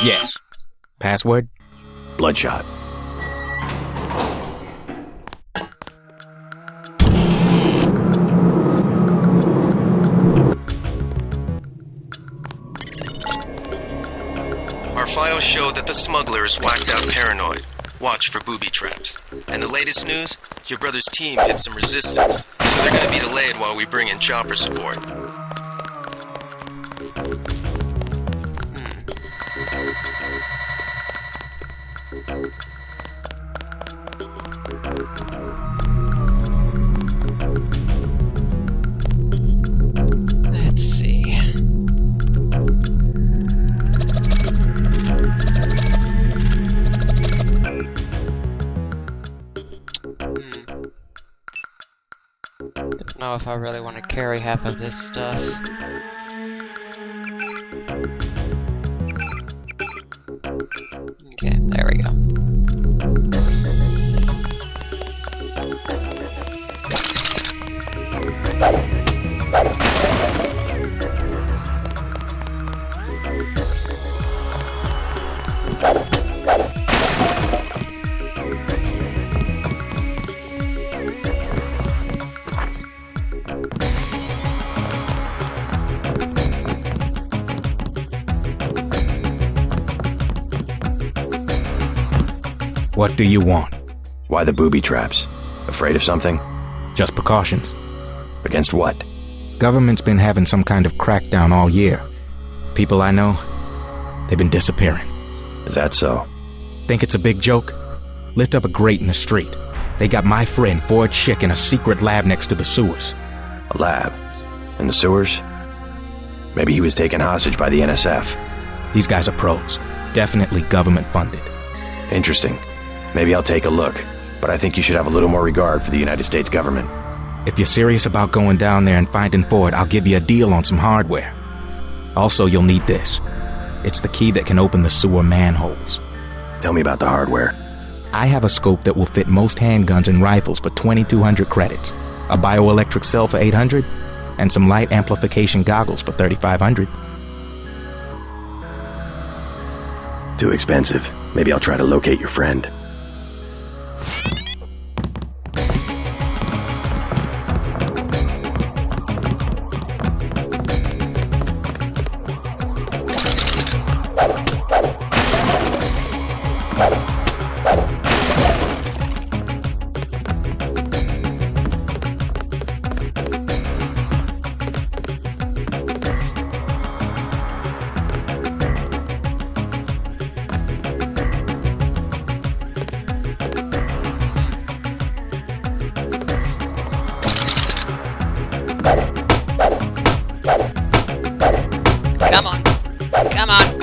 Yes. Password?
Bloodshot.
Our files show that the smuggler is whacked out paranoid. Watch for booby traps. And the latest news? Your brother's team hit some resistance, so they're gonna be delayed while we bring in chopper support.
Let's see. Don't know if I really want to carry half of this stuff. Okay, there we go.
What do you want?
Why the booby traps? Afraid of something?
Just precautions.
Against what?
Government's been having some kind of crackdown all year. People I know, they've been disappearing.
Is that so?
Think it's a big joke? Lift up a grate in the street. They got my friend Ford Schick in a secret lab next to the sewers.
A lab? In the sewers? Maybe he was taken hostage by the NSF.
These guys are pros. Definitely government funded.
Interesting. Maybe I'll take a look. But I think you should have a little more regard for the United States government.
If you're serious about going down there and finding Ford, I'll give you a deal on some hardware. Also, you'll need this. It's the key that can open the sewer manholes.
Tell me about the hardware.
I have a scope that will fit most handguns and rifles for 2,200 credits, a bioelectric cell for 800, and some light amplification goggles for 3,500.
Too expensive. Maybe I'll try to locate your friend.
Come on. Come on.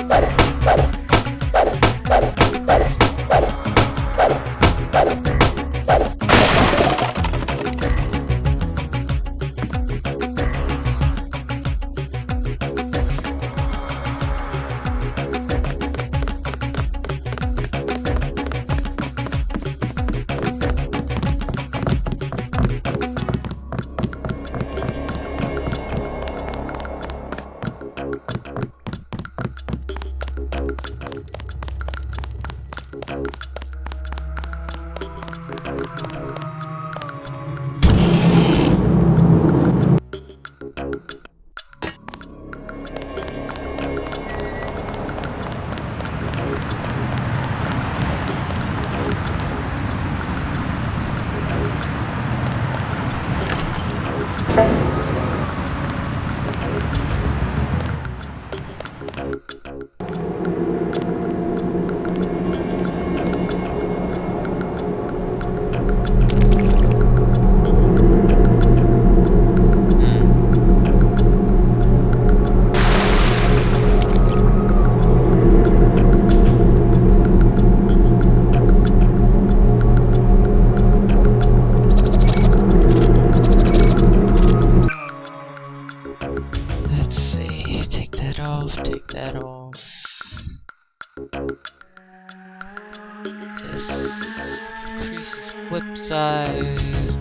Flip size.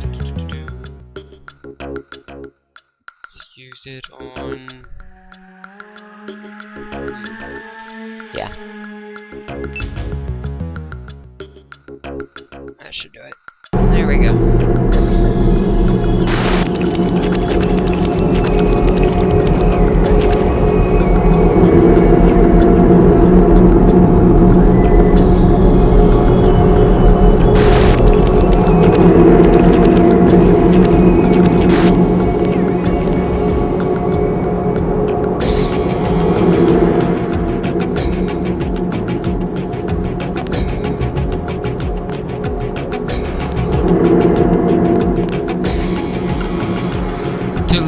Let's use it on. Yeah. That should do it. There we go.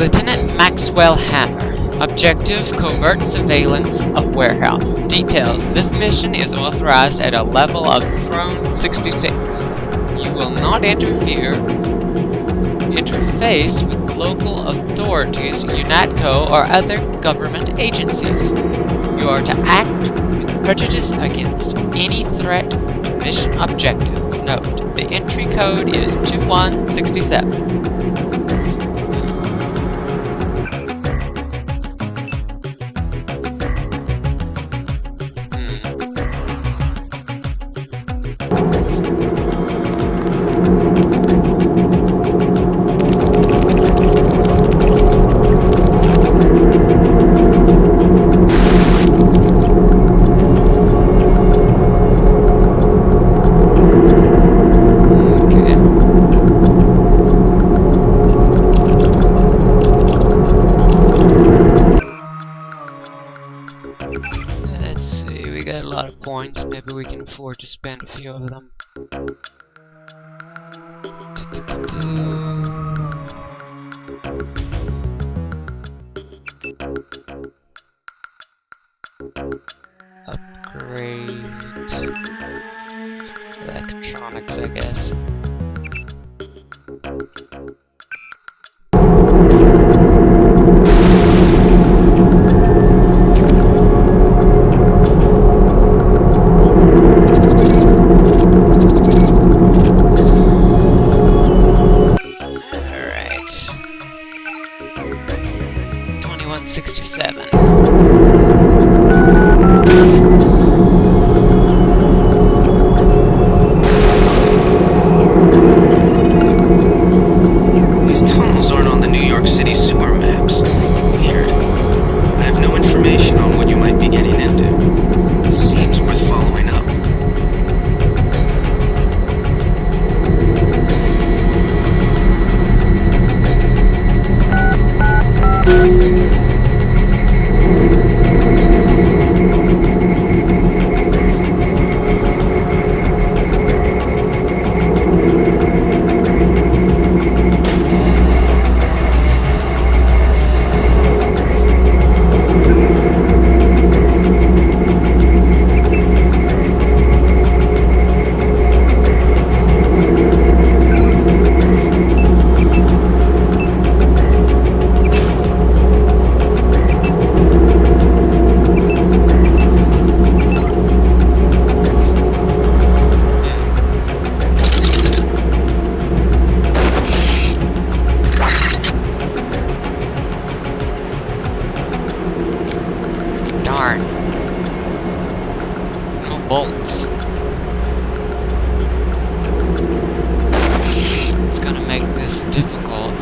Lieutenant Maxwell Hammer. Objective: covert surveillance of warehouse. Details: this mission is authorized at a level of Throne 66. You will not interface with local authorities, UNATCO, or other government agencies. You are to act with prejudice against any threat to mission objectives. Note: the entry code is 2167. afford to spend a few of them. Upgrade electronics, I guess. Alright. 2167.
These tunnels aren't on the New York City sewer maps. Weird. I have no information on what you might be getting into. It seems worth following up. Darn. No bolts. It's gonna make this difficult.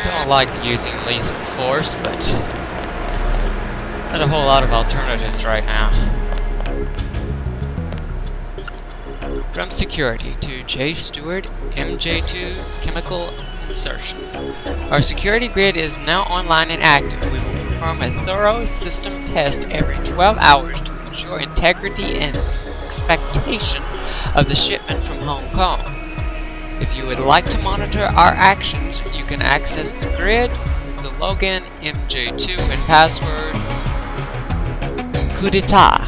Don't like using lethal force, but not a whole lot of alternatives right now. From security to J. Stewart, MJ2 chemical insertion. Our security grid is now online and active. We will perform a thorough system test every 12 hours to ensure integrity and expectation of the shipment from Hong Kong. If you would like to monitor our actions, you can access the grid with the login MJ2 and password coup d'etat.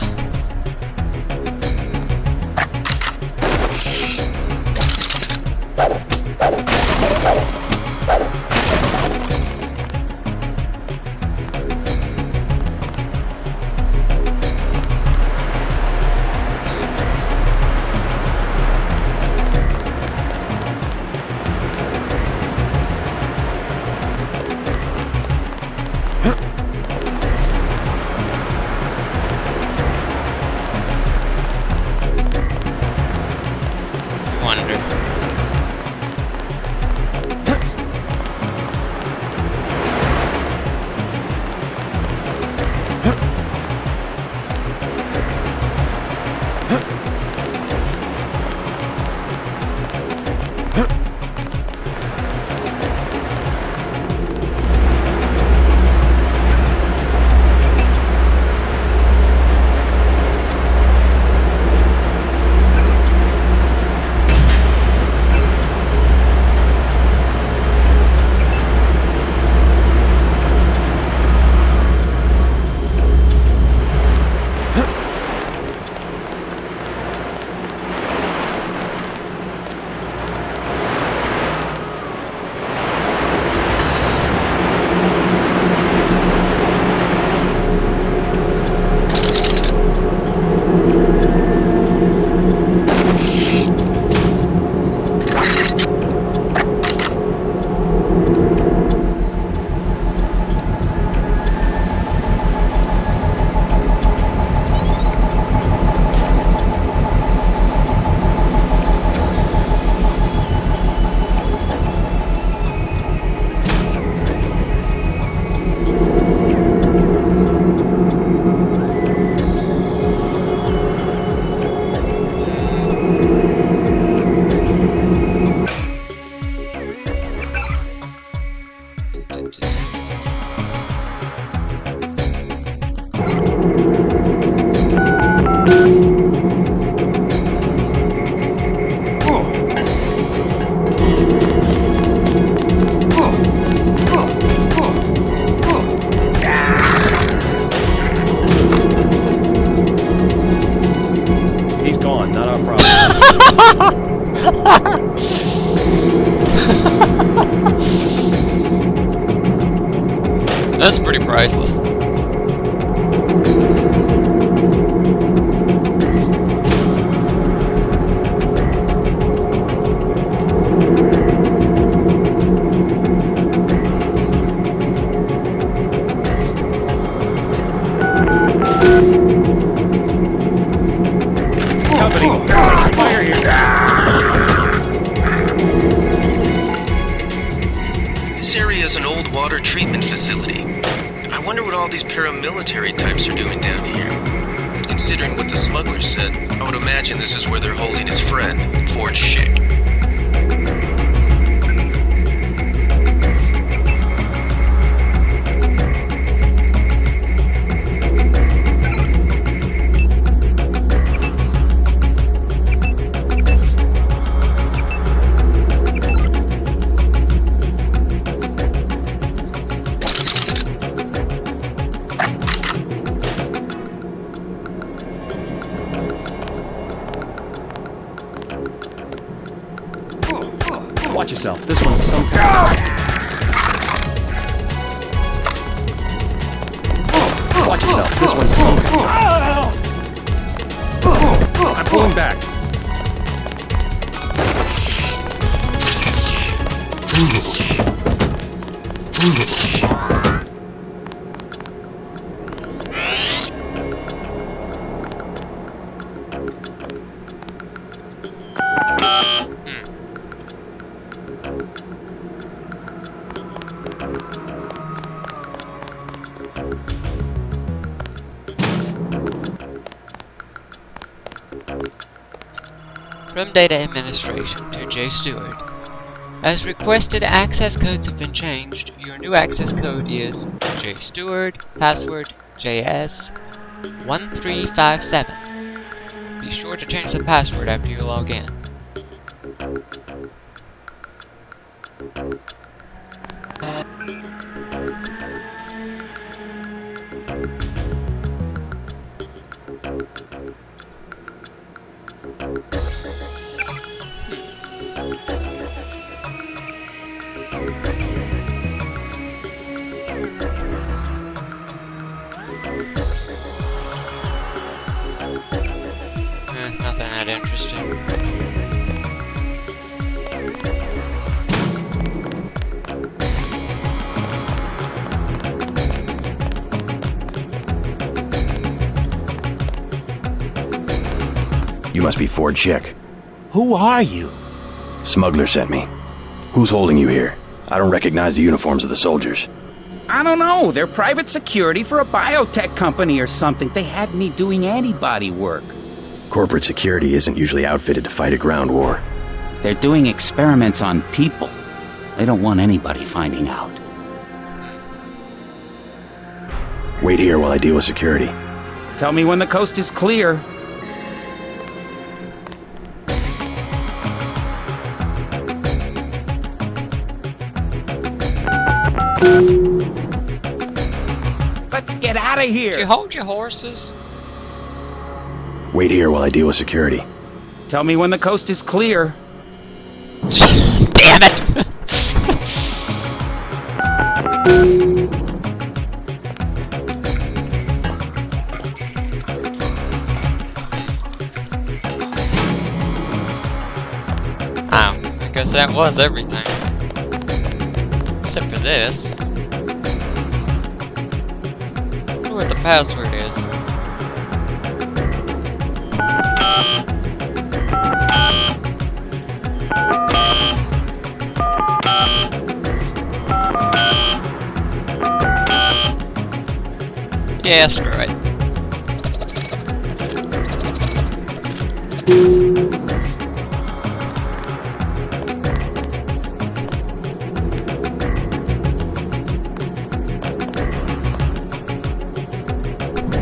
That's pretty priceless.
Fire here!
This area is an old water treatment facility. I wonder what all these paramilitary types are doing down here. But considering what the smuggler said, I would imagine this is where they're holding his friend, Ford Schick.
Watch yourself. This one's some. Watch yourself. This one's some.
I'm pulling back.
From Data Administration to J. Stewart. As requested, access codes have been changed. Your new access code is J. Stewart, password JS1357. Be sure to change the password after you log in. Nothing that interesting.
You must be Ford Schick.
Who are you?
Smuggler sent me. Who's holding you here? I don't recognize the uniforms of the soldiers.
I don't know. They're private security for a biotech company or something. They had me doing antibody work.
Corporate security isn't usually outfitted to fight a ground war.
They're doing experiments on people. They don't want anybody finding out.
Wait here while I deal with security.
Tell me when the coast is clear. Let's get out of here!
Did you hold your horses?
Wait here while I deal with security.
Tell me when the coast is clear.
Damn it! I guess that was everything. Except for this. I wonder what the password is. Yeah, screw it.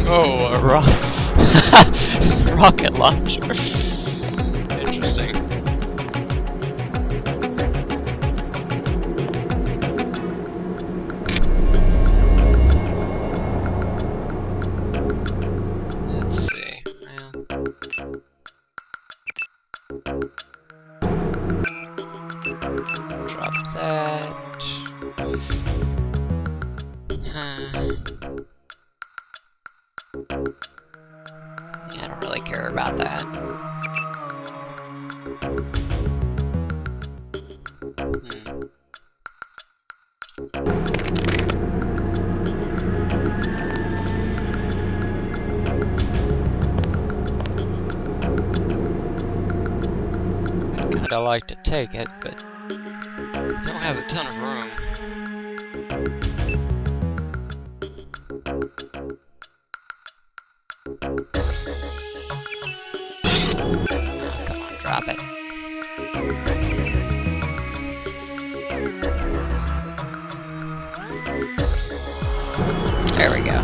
Oh, a rocket launcher. Interesting. Let's see. Try drop that. Yeah, I don't really care about that. I'd kinda like to take it, but don't have a ton of room. Oh, come on, drop it. There we go.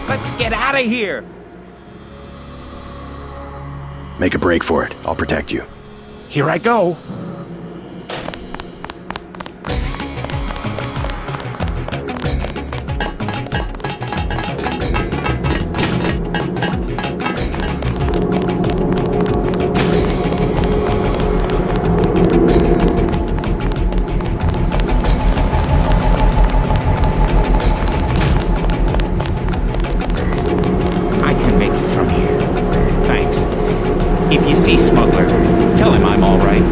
Let's get out of here!
Make a break for it. I'll protect you.
Here I go. I can make it from here. Thanks. If you see Smuggler, tell him I'm all right.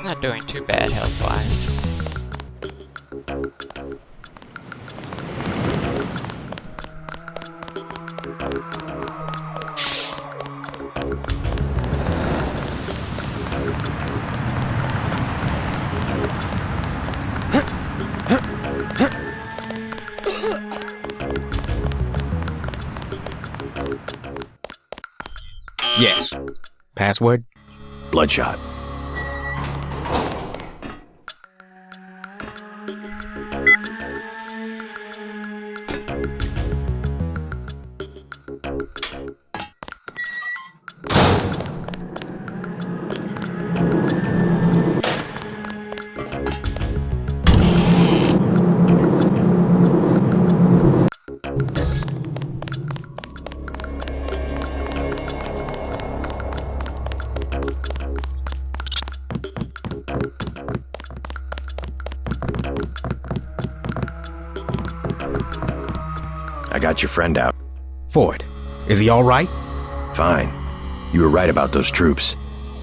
Not doing too bad health-wise.
Yes. Password?
Bloodshot. I got your friend out.
Ford, is he all right?
Fine. You were right about those troops.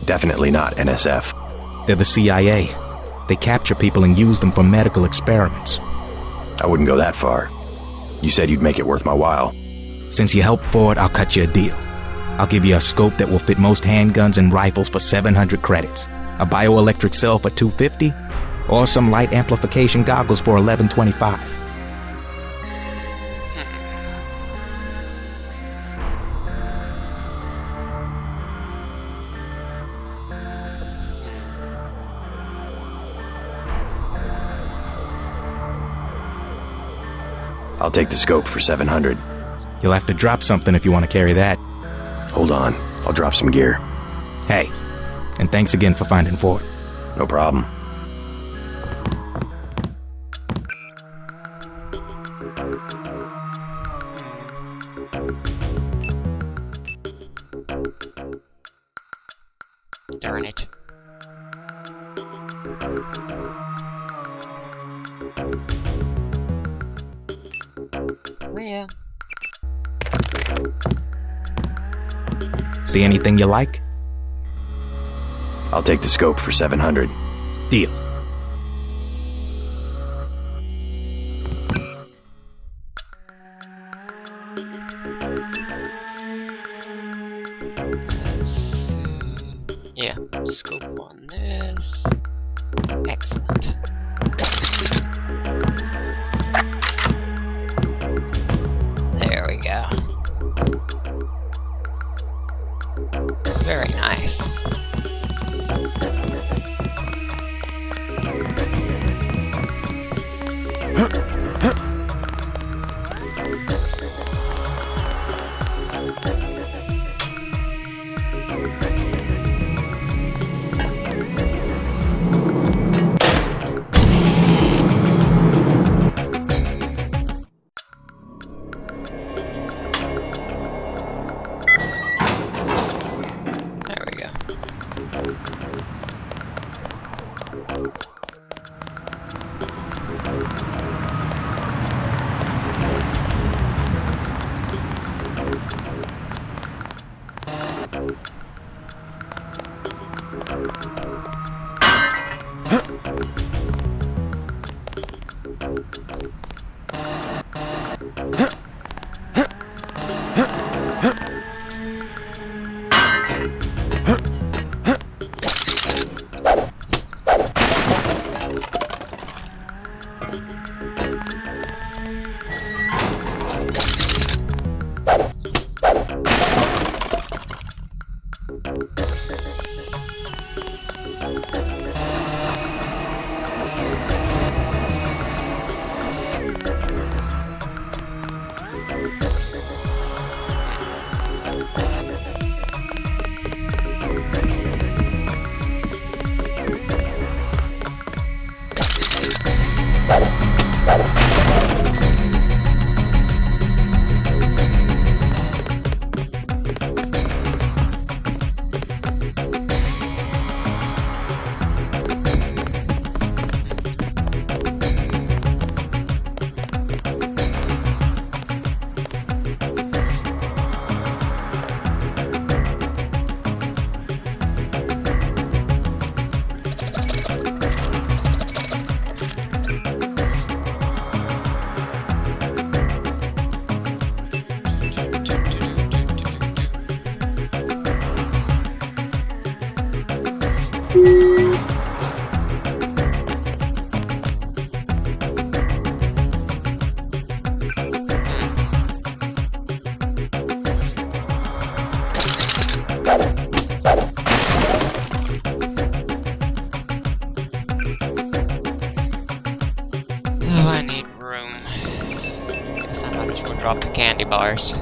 Definitely not NSF.
They're the CIA. They capture people and use them for medical experiments.
I wouldn't go that far. You said you'd make it worth my while.
Since you helped Ford, I'll cut you a deal. I'll give you a scope that will fit most handguns and rifles for 700 credits, a bioelectric cell for 250, or some light amplification goggles for 1125.
I'll take the scope for 700.
You'll have to drop something if you want to carry that.
Hold on, I'll drop some gear.
Hey, and thanks again for finding Ford.
No problem.
Darn it.
See anything you like?
I'll take the scope for 700.
Deal.
Yeah, scope on this. Excellent. There we go. Very nice. Oh, I need room. Guess I might as well drop the candy bars.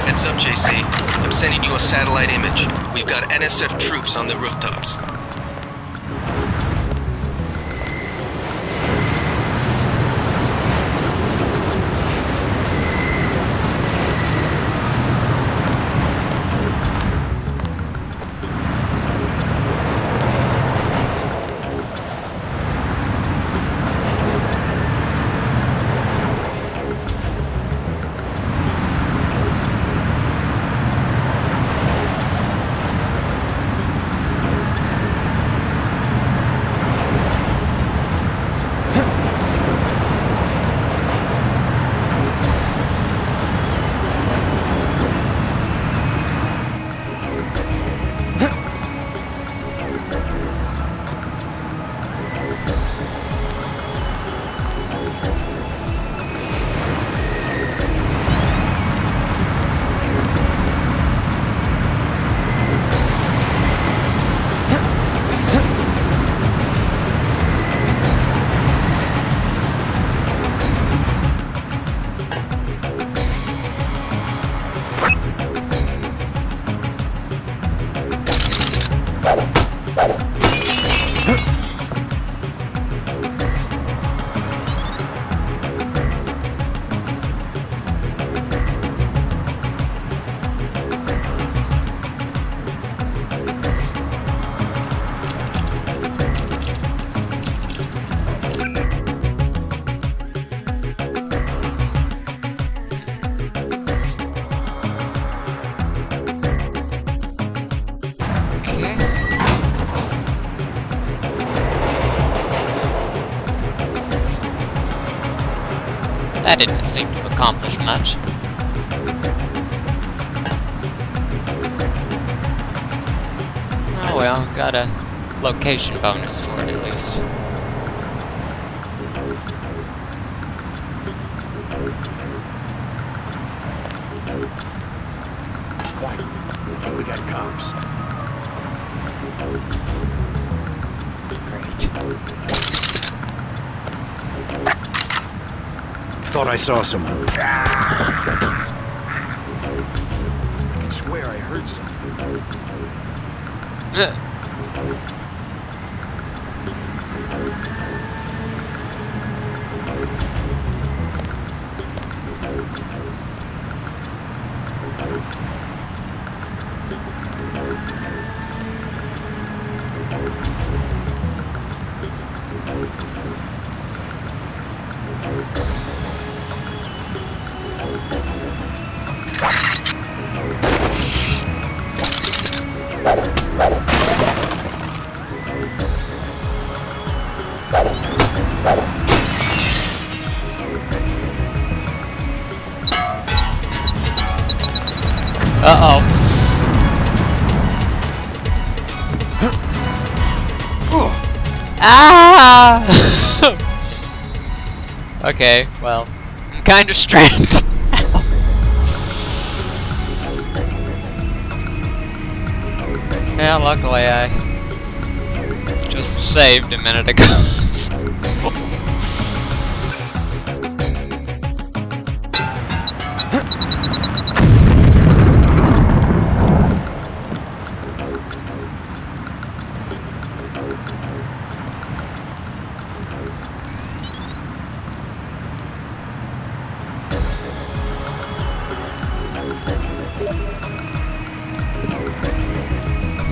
Heads up, JC. I'm sending you a satellite image. We've got NSF troops on the rooftops.
That didn't seem to accomplish much. Oh well, got a location bonus for it at least.
Quiet. I think we got cops. Thought I saw someone. I can swear I heard something.
Uh-oh. Ah! Okay, well, I'm kind of stranded. Yeah, luckily I just saved a minute ago.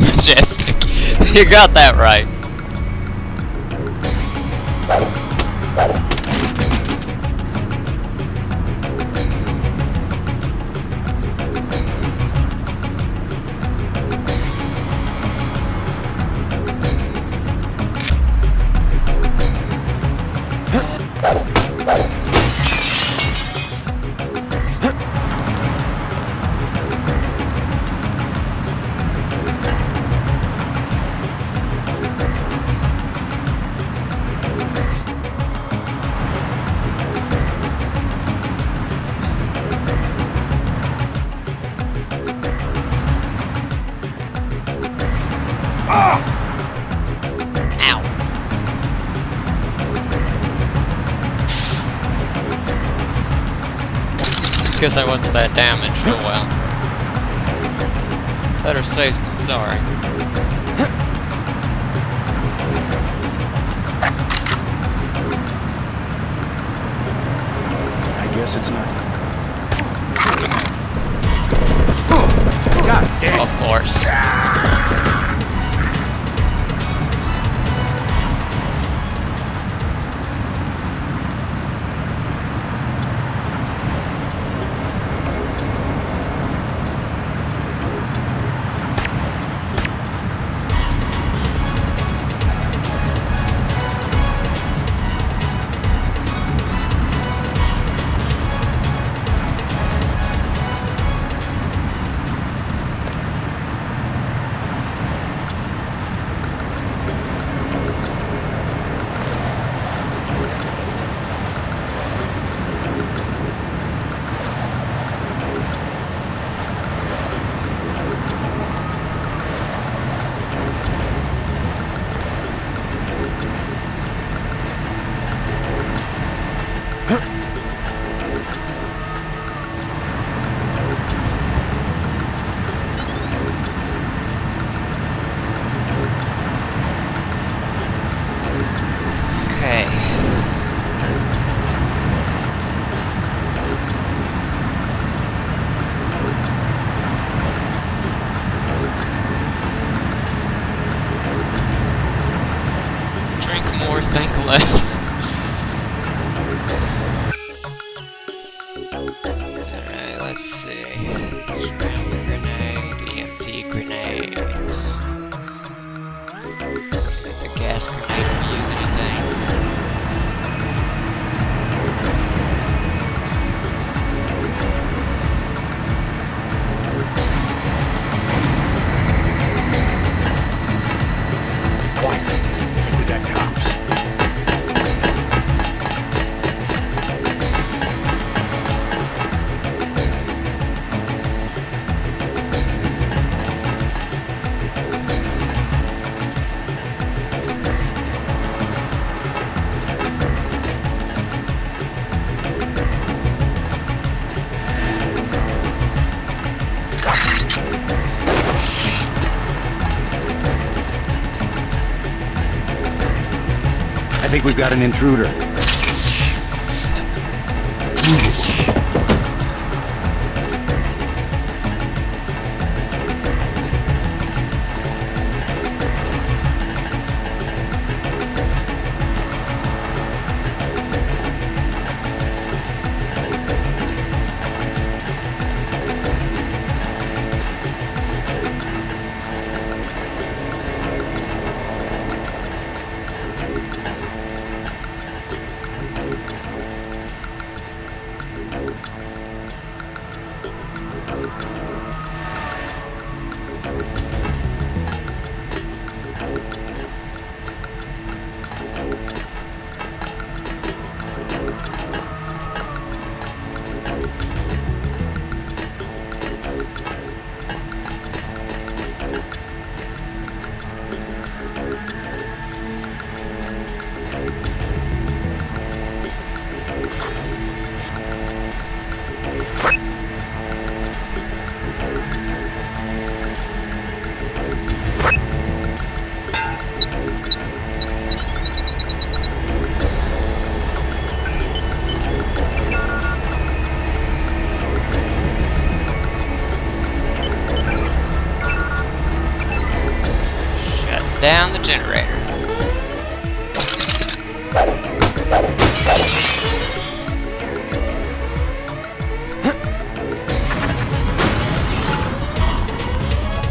Majestic. You got that right. Guess I wasn't that damaged. Oh well. Better safe than sorry.
I guess it's nothing. God damn.
Of course. more, think less. Alright, let's see. Scrambling grenade, EMP grenade. There's a gas grenade if we use anything.
I think we've got an intruder.
Down the generator.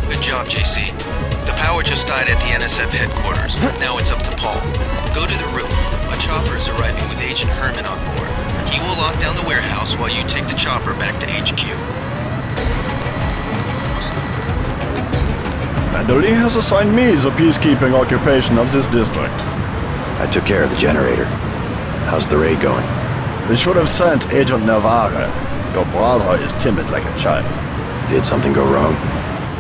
Good job, JC. The power just died at the NSF headquarters. Now it's up to Paul. Go to the roof. A chopper is arriving with Agent Herman on board. He will lock down the warehouse while you take the chopper back to HQ.
Mandalay has assigned me the peacekeeping occupation of this district.
I took care of the generator. How's the raid going?
They should have sent Agent Navarre. Your brother is timid like a child.
Did something go wrong?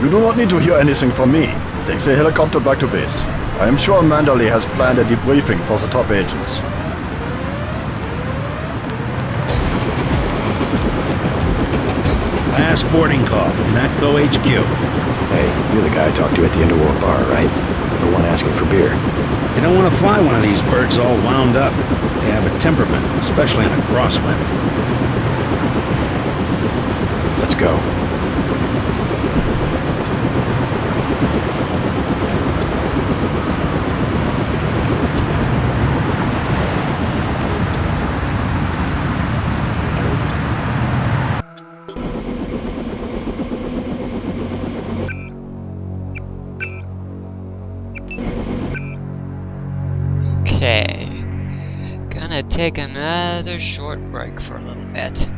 You do not need to hear anything from me. Take the helicopter back to base. I am sure Mandalay has planned a debriefing for the top agents.
Last boarding call. NATCO HQ.
Hey, you're the guy I talked to at the Underworld bar, right? The one asking for beer.
You don't want to fly one of these birds all wound up. They have a temperament, especially in a crosswind.
Let's go.
Take another short break for a little bit.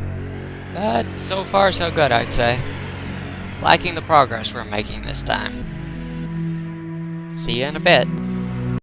But so far so good, I'd say. Liking the progress we're making this time. See you in a bit.